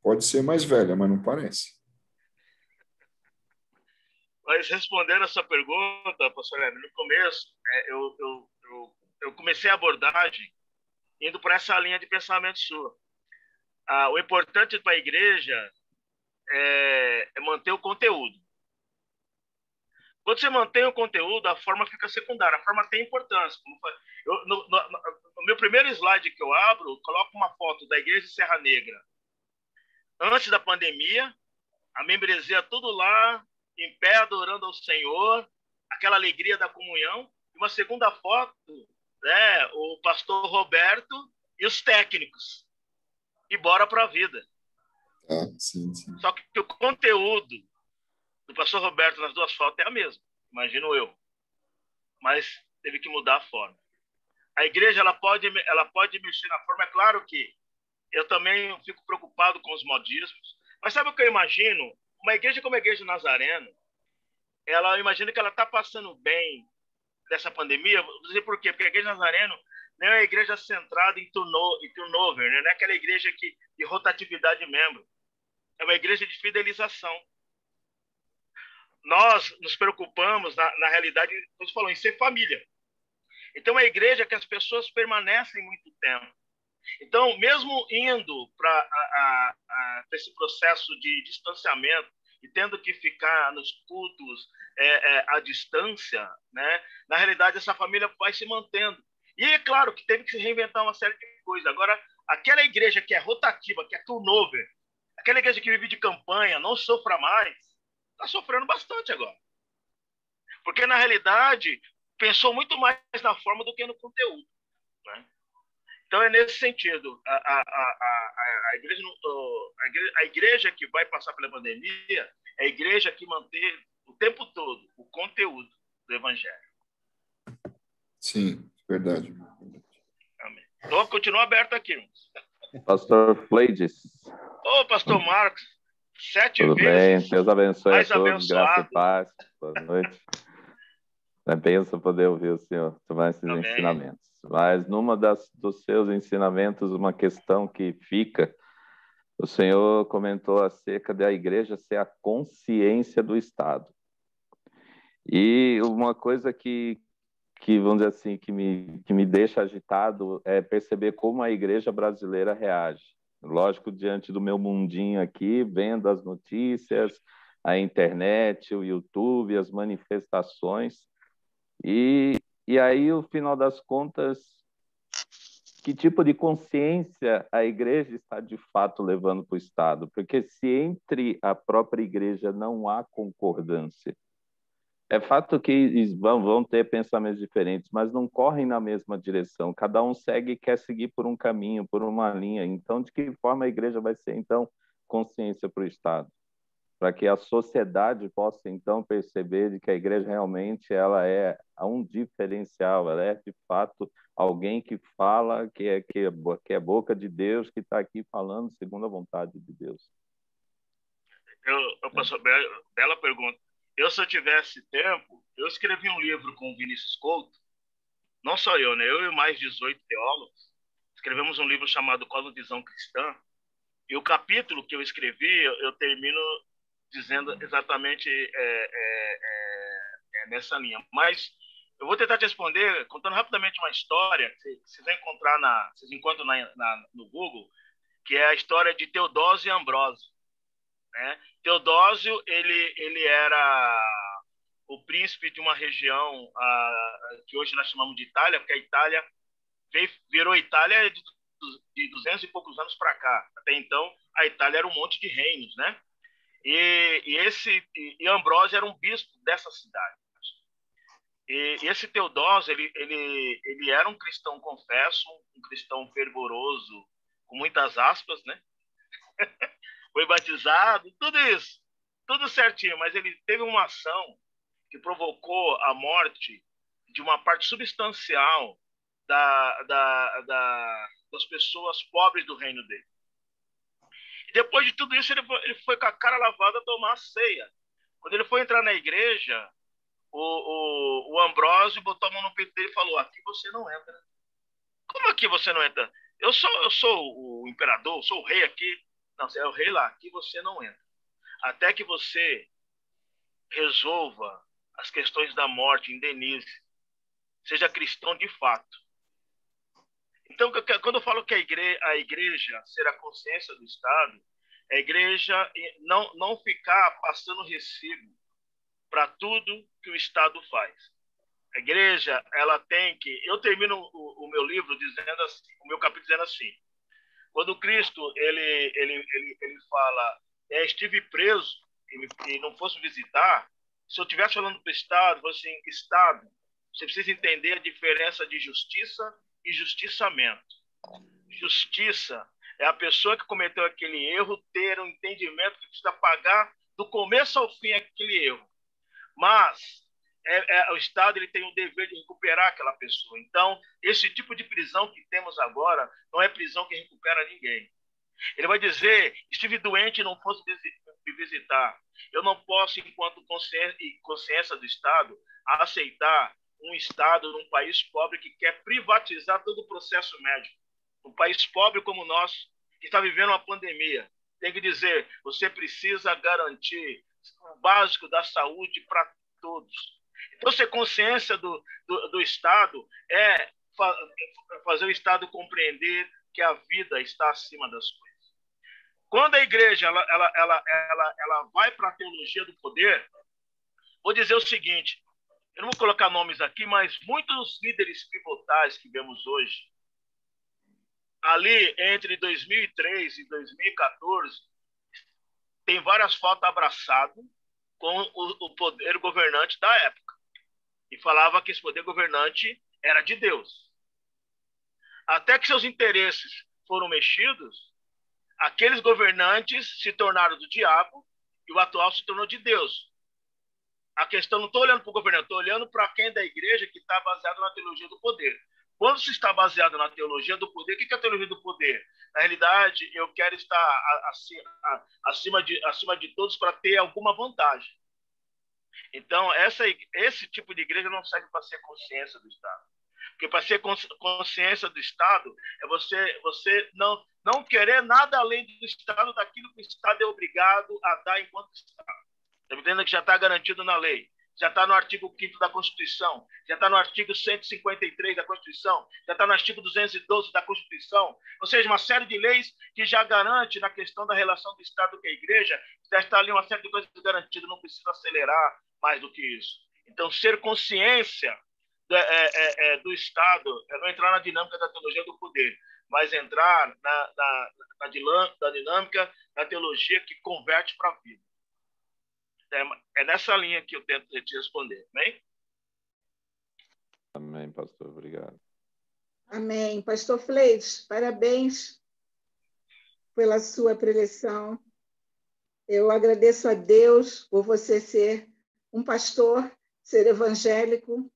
Pode ser mais velha, mas não parece. Mas respondendo a sua pergunta, pastor Hélio, no começo, eu comecei a abordagem indo para essa linha de pensamento sua. O importante para a igreja é manter o conteúdo. Quando você mantém o conteúdo, a forma fica secundária. A forma tem importância. No meu primeiro slide que eu abro, eu coloco uma foto da igreja de Serra Negra. Antes da pandemia, a membresia tudo lá, em pé, adorando ao Senhor, aquela alegria da comunhão. E uma segunda foto, né, o pastor Roberto e os técnicos. E bora para a vida. Sim, sim. Só que o conteúdo do pastor Roberto nas duas fotos é a mesma, imagino eu. Mas teve que mudar a forma. A igreja ela pode mexer na forma. É claro que eu também fico preocupado com os modismos. Mas sabe o que eu imagino? Uma igreja como a Igreja Nazareno, eu imagino que ela está passando bem dessa pandemia. Vou dizer por quê? Porque a Igreja Nazareno não é uma igreja centrada em turnover, né? Não é aquela igreja de rotatividade de membro. É uma igreja de fidelização. Nós nos preocupamos, na realidade, como você falou, em ser família. Então, é uma igreja que as pessoas permanecem muito tempo. Então, mesmo indo para esse processo de distanciamento e tendo que ficar nos cultos à distância, né? Na realidade, essa família vai se mantendo. E é claro que teve que se reinventar uma série de coisas. Agora, aquela igreja que é rotativa, que é turnover, aquela igreja que vive de campanha, não sofra mais, está sofrendo bastante agora. Porque, na realidade, pensou muito mais na forma do que no conteúdo, né? Então, é nesse sentido. A igreja que vai passar pela pandemia é a igreja que mantém o tempo todo o conteúdo do Evangelho. Sim, verdade. Amém. Então, continua aberto aqui. Pastor Fleides. Ô, pastor Marcos, 7 Tudo vezes. Bem? Deus abençoe mais a todos, abençoado. Graça e paz. Boa noite. É bênção poder ouvir o Senhor tomar esses Amém. ensinamentos. Mas numa dos seus ensinamentos, uma questão que fica, o Senhor comentou acerca da igreja ser a consciência do Estado. E uma coisa que vamos dizer assim, que me deixa agitado é perceber como a igreja brasileira reage. Lógico, diante do meu mundinho aqui, vendo as notícias, a internet, o YouTube, as manifestações. E aí, no final das contas, que tipo de consciência a igreja está de fato levando para o Estado? Porque se entre a própria igreja não há concordância, é fato que vão ter pensamentos diferentes, mas não correm na mesma direção. Cada um segue e quer seguir por um caminho, por uma linha. Então, de que forma a igreja vai ser, então, consciência para o Estado? para que a sociedade possa, então, perceber de que a igreja realmente ela é um diferencial, ela é, de fato, alguém que fala que é boca de Deus, que está aqui falando segundo a vontade de Deus. Pastor, bela pergunta. Se eu tivesse tempo, eu escrevi um livro com o Vinícius Couto, não só eu, né? Eu e mais 18 teólogos, escrevemos um livro chamado Cosmovisão Cristã, e o capítulo que eu escrevi, eu termino dizendo exatamente nessa linha. Mas eu vou tentar te responder contando rapidamente uma história que vocês encontram no Google, que é a história de Teodósio e Ambrósio, né? Teodósio, ele era o príncipe de uma região que hoje nós chamamos de Itália, porque a Itália virou Itália de 200 e poucos anos para cá. Até então, a Itália era um monte de reinos, né? E Ambrósio era um bispo dessa cidade. E esse Teodósio, ele era um cristão, confesso, um cristão fervoroso, com muitas aspas, né? Foi batizado, tudo isso, tudo certinho, mas ele teve uma ação que provocou a morte de uma parte substancial das pessoas pobres do reino dele. E depois de tudo isso, ele foi com a cara lavada tomar a ceia. Quando ele foi entrar na igreja, o Ambrósio botou a mão no peito dele e falou: aqui você não entra. Como aqui você não entra? Eu sou o imperador, eu sou o rei aqui. Não, você é o rei lá, aqui você não entra. Até que você resolva as questões da morte, indenize, seja cristão de fato. Então, quando eu falo que a igreja ser a consciência do Estado, a igreja não ficar passando recibo para tudo que o Estado faz. A igreja, ela tem que... Eu termino o meu livro dizendo assim, o meu capítulo dizendo assim: quando Cristo ele fala, estive preso e não fosse visitar, se eu estivesse falando para o Estado, fosse assim: Estado, você precisa entender a diferença de justiça e justiçamento. Justiça é a pessoa que cometeu aquele erro ter um entendimento que precisa pagar do começo ao fim aquele erro. Mas o Estado ele tem o dever de recuperar aquela pessoa. Então, esse tipo de prisão que temos agora não é prisão que recupera ninguém. Ele vai dizer: estive doente e não fosse me visitar. Eu não posso, enquanto consciência do Estado, aceitar um Estado num país pobre que quer privatizar todo o processo médico. Um país pobre como o nosso, que está vivendo uma pandemia, tem que dizer: você precisa garantir o básico da saúde para todos. Então, ser consciência do Estado é fazer o Estado compreender que a vida está acima das coisas. Quando a igreja ela vai para a teologia do poder, vou dizer o seguinte: eu não vou colocar nomes aqui, mas muitos líderes pivotais que vemos hoje, ali entre 2003 e 2014, tem várias fotos abraçadas com o poder governante da época. E falava que esse poder governante era de Deus. Até que seus interesses foram mexidos, aqueles governantes se tornaram do diabo e o atual se tornou de Deus. A questão, não estou olhando para o governante, estou olhando para quem da igreja que está baseado na teologia do poder. Quando se está baseado na teologia do poder, o que é a teologia do poder? Na realidade, eu quero estar acima de todos para ter alguma vantagem. Então, esse tipo de igreja não serve para ser consciência do Estado. Porque para ser consciência do Estado é você não querer nada além do Estado, daquilo que o Estado é obrigado a dar enquanto Estado. Está entendendo que já está garantido na lei? Já está no artigo 5º da Constituição, já está no artigo 153 da Constituição, já está no artigo 212 da Constituição, ou seja, uma série de leis que já garante na questão da relação do Estado com a igreja, já está ali uma série de coisas garantidas, não precisa acelerar mais do que isso. Então, ser consciência do Estado é não entrar na dinâmica da teologia do poder, mas entrar na dinâmica da teologia que converte para a vida. É nessa linha que eu tento te responder, amém? Amém, pastor. Obrigado. Amém. Pastor Fleitos, parabéns pela sua preleção. Eu agradeço a Deus por você ser um pastor, ser evangélico.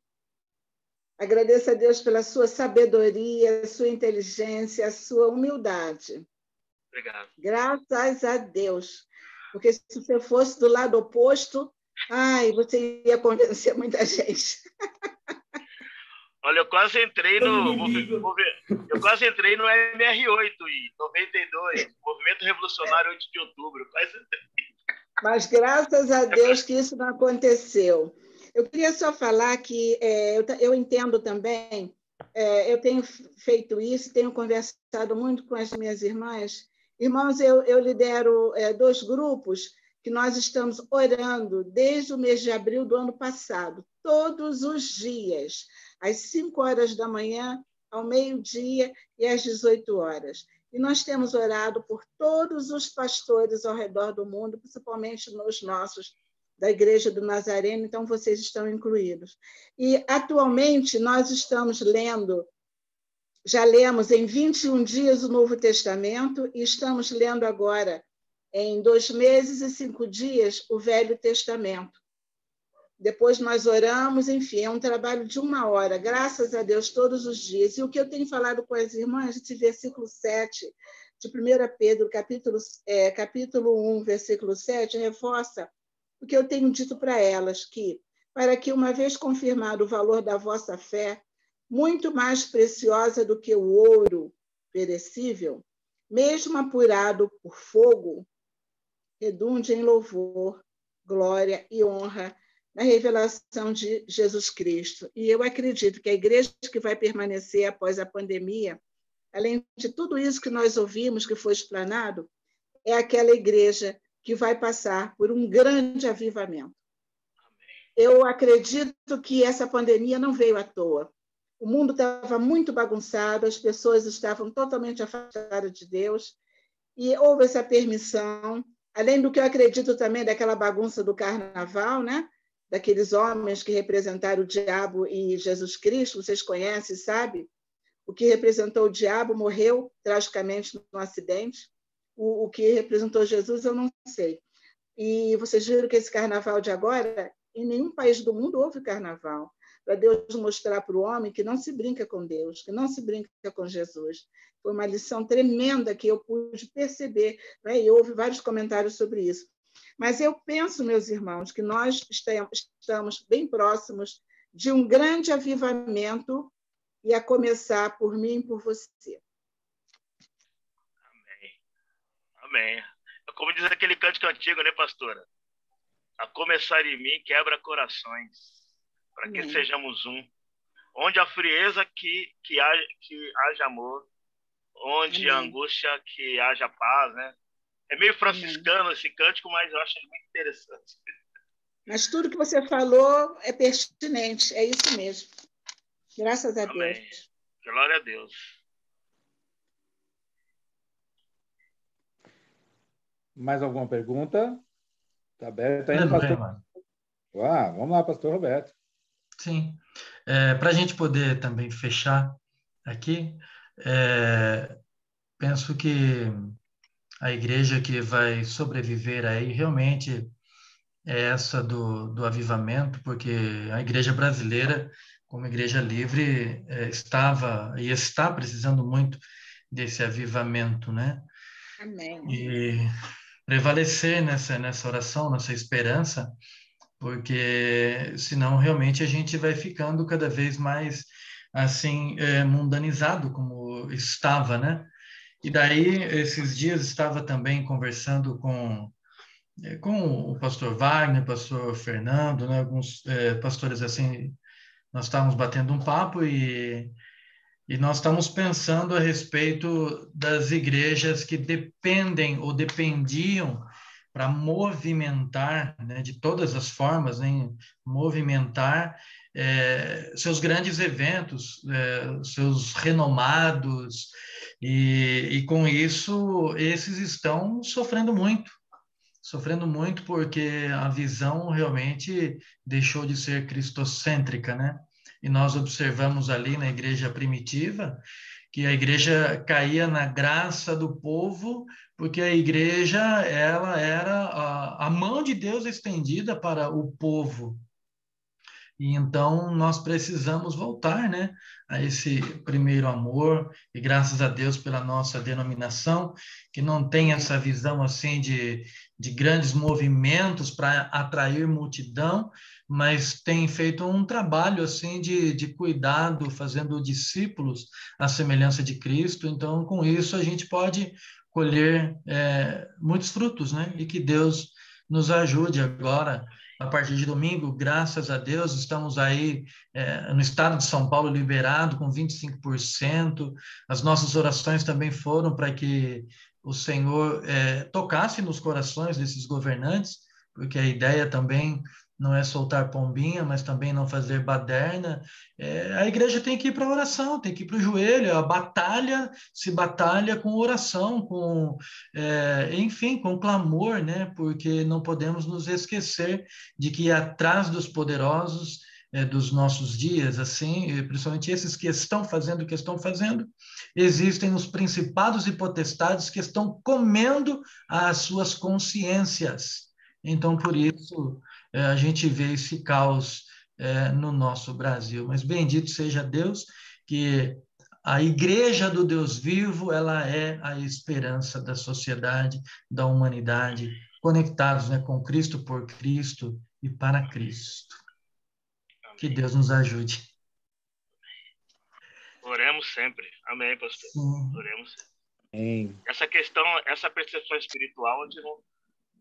Agradeço a Deus pela sua sabedoria, sua inteligência, a sua humildade. Obrigado. Graças a Deus. Porque se você fosse do lado oposto, você ia convencer muita gente. Olha, eu quase entrei no MR8 em 92, Movimento Revolucionário 8 de Outubro. Quase entrei. Mas graças a Deus que isso não aconteceu. Eu queria só falar que eu entendo também, eu tenho feito isso, tenho conversado muito com as minhas irmãs. Irmãos, eu lidero 2 grupos que nós estamos orando desde o mês de abril do ano passado, todos os dias, às 5 horas da manhã, ao meio-dia e às 18 horas. E nós temos orado por todos os pastores ao redor do mundo, principalmente nos nossos, da Igreja do Nazareno, então vocês estão incluídos. E, atualmente, nós estamos lendo, já lemos em 21 dias o Novo Testamento e estamos lendo agora, em 2 meses e 5 dias, o Velho Testamento. Depois nós oramos, enfim, é um trabalho de 1 hora, graças a Deus, todos os dias. E o que eu tenho falado com as irmãs, esse versículo 7 de 1 Pedro, capítulo 1, versículo 7, reforça o que eu tenho dito para elas, que, para que, uma vez confirmado o valor da vossa fé, muito mais preciosa do que o ouro perecível, mesmo apurado por fogo, redunde em louvor, glória e honra na revelação de Jesus Cristo. E eu acredito que a igreja que vai permanecer após a pandemia, além de tudo isso que nós ouvimos, que foi explanado, é aquela igreja que vai passar por um grande avivamento. Eu acredito que essa pandemia não veio à toa. O mundo estava muito bagunçado, as pessoas estavam totalmente afastadas de Deus, e houve essa permissão, além do que eu acredito também daquela bagunça do carnaval, né? Daqueles homens que representaram o diabo e Jesus Cristo, vocês conhecem, sabem? O que representou o diabo morreu tragicamente num acidente. O que representou Jesus, eu não sei. E vocês viram que esse carnaval de agora, em nenhum país do mundo houve carnaval, para Deus mostrar para o homem que não se brinca com Deus, que não se brinca com Jesus. Foi uma lição tremenda que eu pude perceber, né? E houve vários comentários sobre isso. Mas eu penso, meus irmãos, que nós estamos bem próximos de um grande avivamento, e a começar por mim e por você. Amém. Como diz aquele cântico antigo, né, pastora? A começar em mim quebra corações, para que sejamos um. Onde a frieza que haja amor, onde a angústia que haja paz, né? É meio franciscano esse cântico, mas eu acho ele muito interessante. Mas tudo que você falou é pertinente, é isso mesmo. Graças a Deus. Glória a Deus. Mais alguma pergunta? Está aberto ainda, pastor? Vamos lá, pastor Roberto. Sim. Para a gente poder também fechar aqui, penso que a igreja que vai sobreviver aí realmente é essa do avivamento, porque a igreja brasileira, como igreja livre, estava e está precisando muito desse avivamento, né? Amém. E prevalecer nessa oração, nessa esperança, porque senão realmente a gente vai ficando cada vez mais assim mundanizado como estava, né? E daí esses dias estava também conversando com o pastor Wagner, pastor Fernando, né? Alguns pastores assim, nós estávamos batendo um papo e nós estamos pensando a respeito das igrejas que dependem ou dependiam para movimentar, né, de todas as formas, né, movimentar seus grandes eventos, seus renomados, e com isso esses estão sofrendo muito porque a visão realmente deixou de ser cristocêntrica, né? E nós observamos ali na igreja primitiva que a igreja caía na graça do povo porque a igreja ela era a mão de Deus estendida para o povo. E então nós precisamos voltar, né, a esse primeiro amor, e graças a Deus pela nossa denominação, que não tem essa visão assim de grandes movimentos para atrair multidão, mas tem feito um trabalho assim de cuidado, fazendo discípulos à semelhança de Cristo. Então, com isso, a gente pode colher muitos frutos, né? E que Deus nos ajude agora. A partir de domingo, graças a Deus, estamos aí no estado de São Paulo liberado com 25%. As nossas orações também foram para que o Senhor tocasse nos corações desses governantes, porque a ideia também não é soltar pombinha, mas também não fazer baderna. A igreja tem que ir para a oração, tem que ir para o joelho. A batalha se batalha com oração, enfim, com clamor, né? Porque não podemos nos esquecer de que atrás dos poderosos dos nossos dias, assim, principalmente esses que estão fazendo o que estão fazendo, existem os principados e potestades que estão comendo as suas consciências. Então, por isso, a gente vê esse caos no nosso Brasil. Mas bendito seja Deus que a igreja do Deus vivo, ela é a esperança da sociedade, da humanidade, conectados, né, com Cristo, por Cristo e para Cristo. Que Deus nos ajude. Oremos sempre. Amém, pastor. Sim. Oremos sempre. Amém. Essa questão, essa percepção espiritual, onde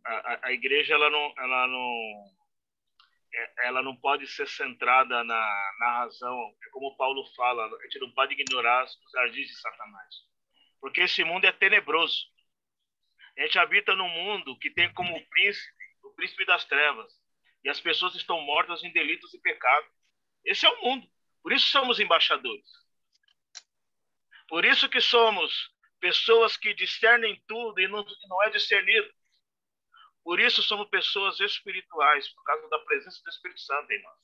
a igreja ela não pode ser centrada na razão. É como Paulo fala, a gente não pode ignorar os ardis de Satanás. Porque esse mundo é tenebroso. A gente habita num mundo que tem como o príncipe das trevas. E as pessoas estão mortas em delitos e pecados. Esse é o mundo. Por isso somos embaixadores. Por isso que somos pessoas que discernem tudo e não é discernido. Por isso somos pessoas espirituais, por causa da presença do Espírito Santo em nós.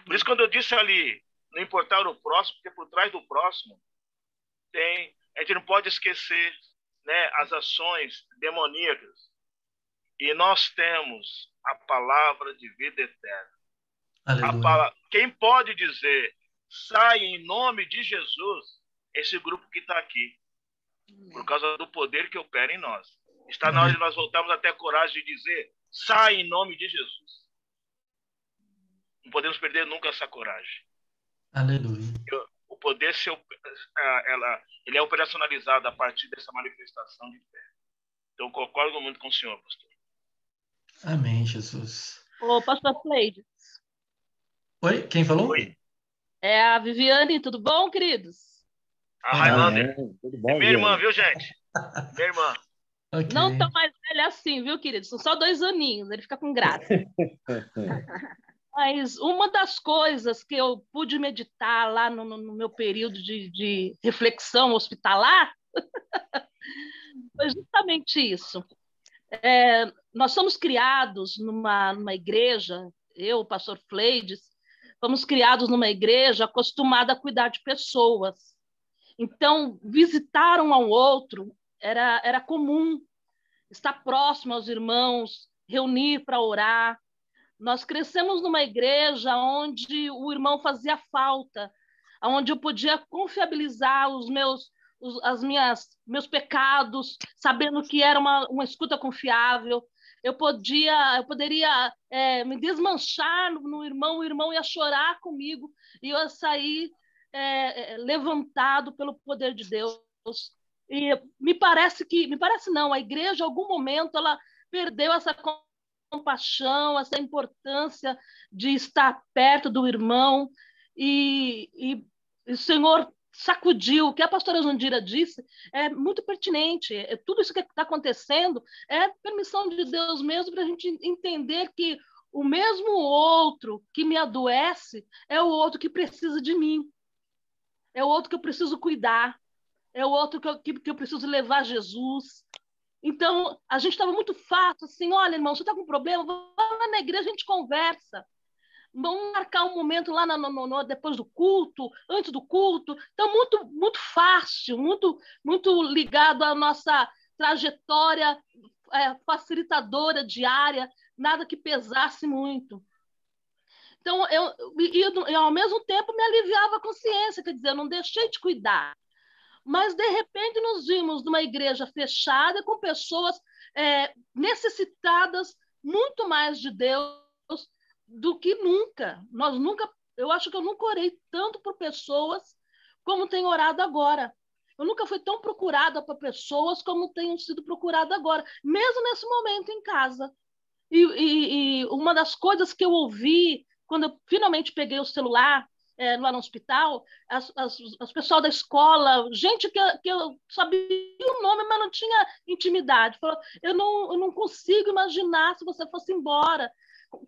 Por isso, quando eu disse ali, não importar o próximo, porque por trás do próximo a gente não pode esquecer, né, as ações demoníacas. E nós temos a palavra de vida eterna. Quem pode dizer, sai em nome de Jesus, esse grupo que está aqui, por causa do poder que opera em nós. Está na hora de nós voltarmos até a coragem de dizer, sai em nome de Jesus. Não podemos perder nunca essa coragem. Aleluia. O poder ele é operacionalizado a partir dessa manifestação de fé. Então, concordo muito com o senhor, pastor. Amém, Jesus. Ô, pastor Cleide. Oi, quem falou? Oi. É a Viviane, tudo bom, queridos? A Highlander. Tudo bom, minha irmã, viu, gente? Minha irmã. Okay. Não tão mais velha assim, viu, queridos? São só 2 aninhos, ele fica com graça. Mas uma das coisas que eu pude meditar lá no meu período de reflexão hospitalar foi justamente isso. Nós somos criados numa igreja, eu, o pastor Fleides, fomos criados numa igreja acostumada a cuidar de pessoas. Então, visitar um ao outro era comum, estar próximo aos irmãos, reunir para orar. Nós crescemos numa igreja onde o irmão fazia falta, onde eu podia confiabilizar meus pecados, sabendo que era uma escuta confiável. Eu poderia me desmanchar no irmão, o irmão ia chorar comigo e eu ia sair levantado pelo poder de Deus. E me parece não, a igreja, em algum momento, ela perdeu essa compaixão, essa importância de estar perto do irmão, e o Senhor sacudiu. O que a pastora Jandira disse é muito pertinente. Tudo isso que está acontecendo é permissão de Deus mesmo, para a gente entender que o mesmo outro que me adoece é o outro que precisa de mim, é o outro que eu preciso cuidar, é o outro que eu preciso levar a Jesus. Então, a gente estava muito fácil, assim, olha, irmão, você está com problema? Vamos lá na igreja, a gente conversa. Vamos marcar um momento lá depois do culto, antes do culto. Então, muito, muito fácil, muito, muito ligado à nossa trajetória facilitadora diária, nada que pesasse muito. Então, eu ao mesmo tempo me aliviava a consciência, quer dizer, eu não deixei de cuidar. Mas, de repente, nos vimos numa igreja fechada, com pessoas necessitadas muito mais de Deus do que nunca. Eu acho que eu nunca orei tanto por pessoas como tenho orado agora. Eu nunca fui tão procurada por pessoas como tenho sido procurada agora, mesmo nesse momento em casa. E uma das coisas que eu ouvi quando eu finalmente peguei o celular lá no hospital, as pessoal da escola, gente que eu sabia o nome, mas não tinha intimidade, falou, eu não consigo imaginar se você fosse embora.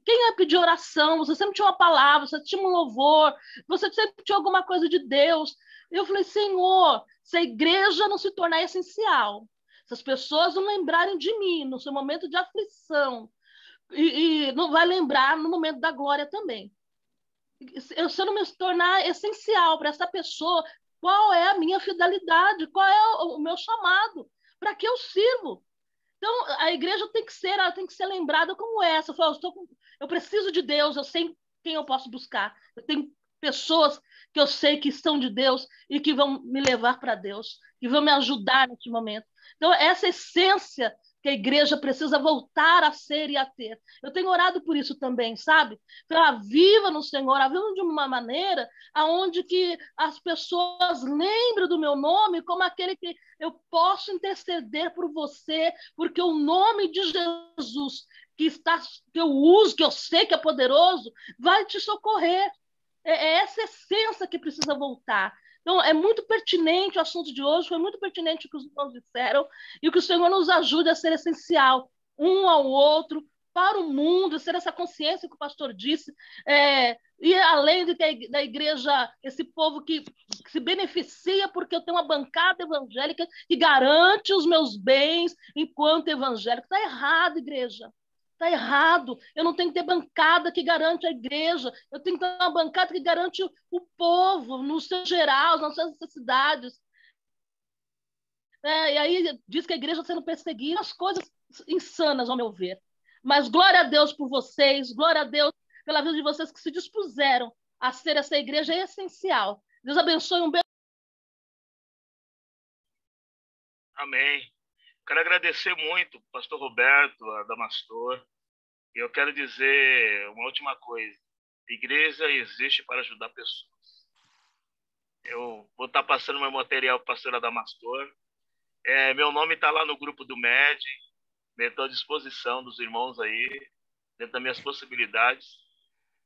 Quem ia pedir oração? Você sempre tinha uma palavra, você tinha um louvor, você sempre tinha alguma coisa de Deus. Eu falei, Senhor, se a igreja não se tornar essencial, se as pessoas não lembrarem de mim no seu momento de aflição, e não vai lembrar no momento da glória também. Se eu não me tornar essencial para essa pessoa, qual é a minha fidelidade? Qual é o meu chamado? Para que eu sirvo? Então, a igreja tem que ser lembrada como essa. Eu preciso de Deus, eu sei quem eu posso buscar. Eu tenho pessoas que eu sei que são de Deus e que vão me levar para Deus, que vão me ajudar nesse momento. Então, essa essência que a igreja precisa voltar a ser e a ter. Eu tenho orado por isso também, sabe? Ela viva no Senhor, viva de uma maneira aonde que as pessoas lembrem do meu nome como aquele que eu posso interceder por você, porque o nome de Jesus que eu uso, que eu sei que é poderoso, vai te socorrer. É essa essência que precisa voltar. Então, é muito pertinente o assunto de hoje, foi muito pertinente o que os irmãos disseram, e que o Senhor nos ajude a ser essencial, um ao outro, para o mundo, ser essa consciência que o pastor disse, e além da igreja, esse povo que se beneficia porque eu tenho uma bancada evangélica que garante os meus bens enquanto evangélico. Está errado, igreja. Está errado. Eu não tenho que ter bancada que garante a igreja. Eu tenho que ter uma bancada que garante o povo, no seu geral, nas suas necessidades. E aí diz que a igreja está sendo perseguida. As coisas insanas, ao meu ver. Mas glória a Deus por vocês, glória a Deus pela vida de vocês que se dispuseram a ser essa igreja essencial. Deus abençoe, um beijo. Amém. Quero agradecer muito ao pastor Roberto, a Damastor. E eu quero dizer uma última coisa. A igreja existe para ajudar pessoas. Eu vou estar passando meu material para a pastora Damastor. Meu nome está lá no grupo do MED. Estou à disposição dos irmãos aí, dentro das minhas possibilidades.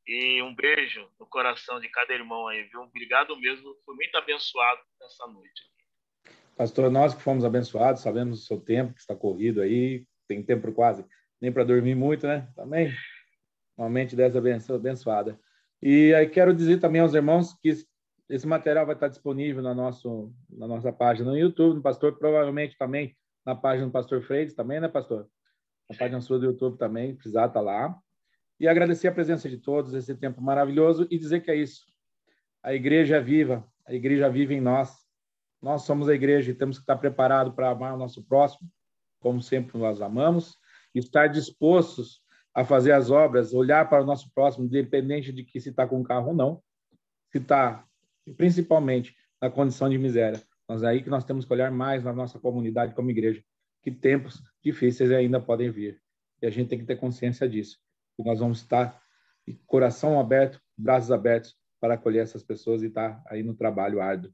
E um beijo no coração de cada irmão aí, viu? Obrigado mesmo. Fui muito abençoado nessa noite. Pastor, nós que fomos abençoados, sabemos o seu tempo que está corrido aí, tem tempo quase nem para dormir muito, né? Também, uma mente dessa abençoada. E aí quero dizer também aos irmãos que esse material vai estar disponível na nossa página no YouTube, no pastor, provavelmente também na página do pastor Freitas também, né, pastor? Na página sua do YouTube também, precisar estar lá. E agradecer a presença de todos, esse tempo maravilhoso, e dizer que é isso. A igreja é viva, a igreja vive em nós. Nós somos a igreja e temos que estar preparados para amar o nosso próximo, como sempre nós amamos, e estar dispostos a fazer as obras, olhar para o nosso próximo, independente de que se está com carro ou não, se está, principalmente, na condição de miséria. Mas é aí que nós temos que olhar mais na nossa comunidade como igreja, que tempos difíceis ainda podem vir. E a gente tem que ter consciência disso. E nós vamos estar de coração aberto, braços abertos, para acolher essas pessoas e estar aí no trabalho árduo.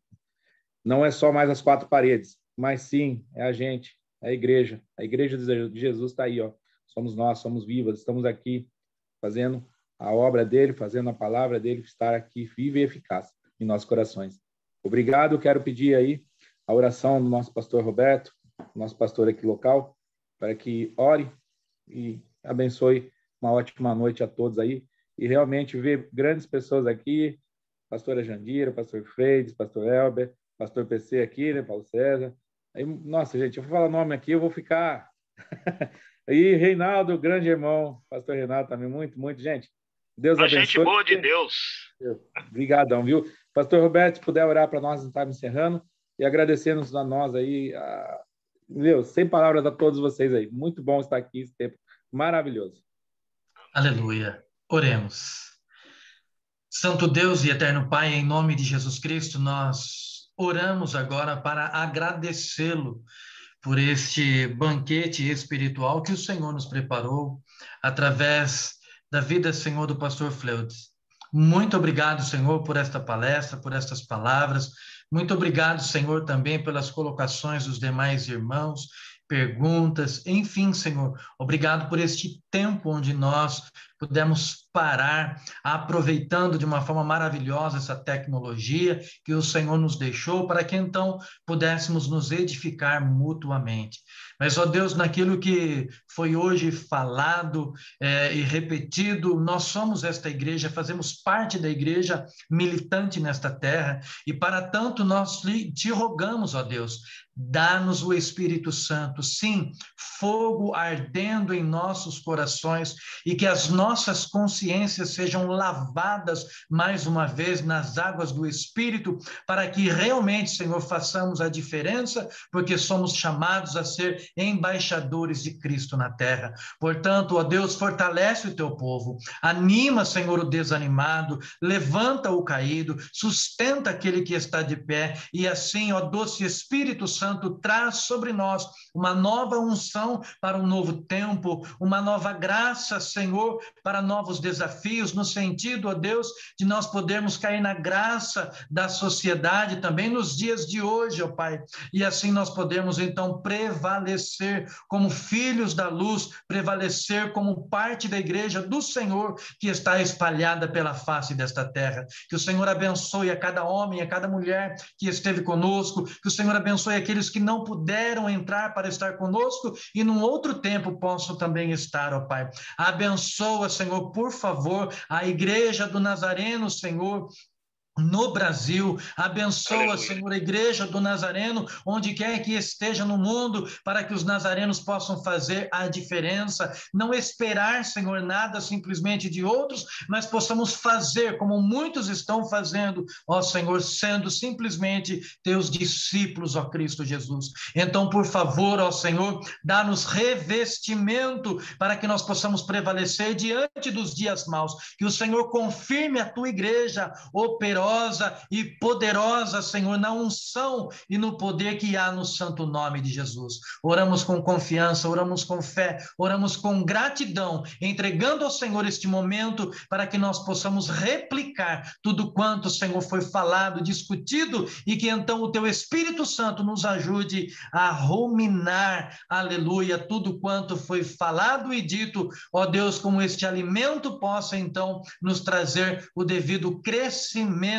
Não é só mais as quatro paredes, mas sim, é a gente, é a igreja. A igreja de Jesus está aí, ó. Somos nós, somos vivas, estamos aqui fazendo a obra dele, fazendo a palavra dele, estar aqui viva e eficaz em nossos corações. Obrigado, quero pedir aí a oração do nosso pastor Roberto, nosso pastor aqui local, para que ore e abençoe uma ótima noite a todos aí, e realmente ver grandes pessoas aqui, pastora Jandira, pastor Freitas, pastor Elber, pastor PC aqui, né, Paulo César. Aí, nossa, gente, eu vou falar nome aqui, eu vou ficar... Aí, Reinaldo, grande irmão, pastor Reinaldo também, muito, gente. Deus abençoe. A gente boa de Deus. Obrigadão, viu? Pastor Roberto, se puder orar para nós, estamos encerrando, e agradecendo a nós aí, Meu, sem palavras a todos vocês aí. Muito bom estar aqui, esse tempo maravilhoso. Aleluia. Oremos. Santo Deus e eterno Pai, em nome de Jesus Cristo, nós oramos agora para agradecê-lo por este banquete espiritual que o Senhor nos preparou através da vida, Senhor, do pastor Fleudes. Muito obrigado, Senhor, por esta palestra, por estas palavras. Muito obrigado, Senhor, também pelas colocações dos demais irmãos, perguntas, enfim, Senhor, obrigado por este tempo onde nós pudemos parar, aproveitando de uma forma maravilhosa essa tecnologia que o Senhor nos deixou, para que então pudéssemos nos edificar mutuamente. Mas, ó Deus, naquilo que foi hoje falado e repetido, nós somos esta igreja, fazemos parte da igreja militante nesta terra, e para tanto nós te rogamos, ó Deus, dá-nos o Espírito Santo, sim, fogo ardendo em nossos corações, e que as nossas consciências sejam lavadas mais uma vez nas águas do Espírito, para que realmente, Senhor, façamos a diferença, porque somos chamados a ser embaixadores de Cristo na terra. Portanto, ó Deus, fortalece o teu povo, anima, Senhor, o desanimado, levanta o caído, sustenta aquele que está de pé, e assim, ó doce Espírito Santo, traz sobre nós uma nova unção para um novo tempo, uma nova graça, Senhor, para novos desafios, no sentido, ó Deus, de nós podermos cair na graça da sociedade também nos dias de hoje, ó Pai, e assim nós podemos então prevalecer como filhos da luz, prevalecer como parte da igreja do Senhor que está espalhada pela face desta terra. Que o Senhor abençoe a cada homem, a cada mulher que esteve conosco, que o Senhor abençoe aqueles que não puderam entrar para estar conosco e num outro tempo possam também estar, ó Pai. Abençoa, Senhor, por favor, a igreja do Nazareno, Senhor, no Brasil. Abençoa, aleluia, Senhor, a igreja do Nazareno, onde quer que esteja no mundo, para que os nazarenos possam fazer a diferença, não esperar, Senhor, nada simplesmente de outros, mas possamos fazer como muitos estão fazendo, ó Senhor, sendo simplesmente teus discípulos, ó Cristo Jesus. Então, por favor, ó Senhor, dá-nos revestimento para que nós possamos prevalecer diante dos dias maus, que o Senhor confirme a tua igreja operosa e poderosa, Senhor, na unção e no poder que há no santo nome de Jesus. Oramos com confiança, oramos com fé, oramos com gratidão, entregando ao Senhor este momento para que nós possamos replicar tudo quanto, Senhor, foi falado, discutido, e que então o teu Espírito Santo nos ajude a ruminar, aleluia, tudo quanto foi falado e dito, ó Deus, como este alimento possa então nos trazer o devido crescimento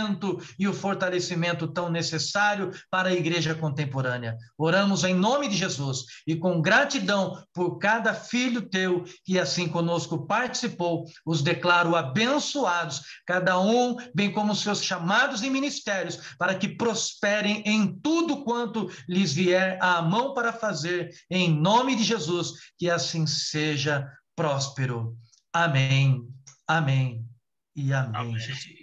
e o fortalecimento tão necessário para a igreja contemporânea. Oramos em nome de Jesus e com gratidão por cada filho teu que assim conosco participou, os declaro abençoados, cada um, bem como seus chamados e ministérios, para que prosperem em tudo quanto lhes vier à mão para fazer, em nome de Jesus, que assim seja próspero. Amém, amém e amém, Jesus.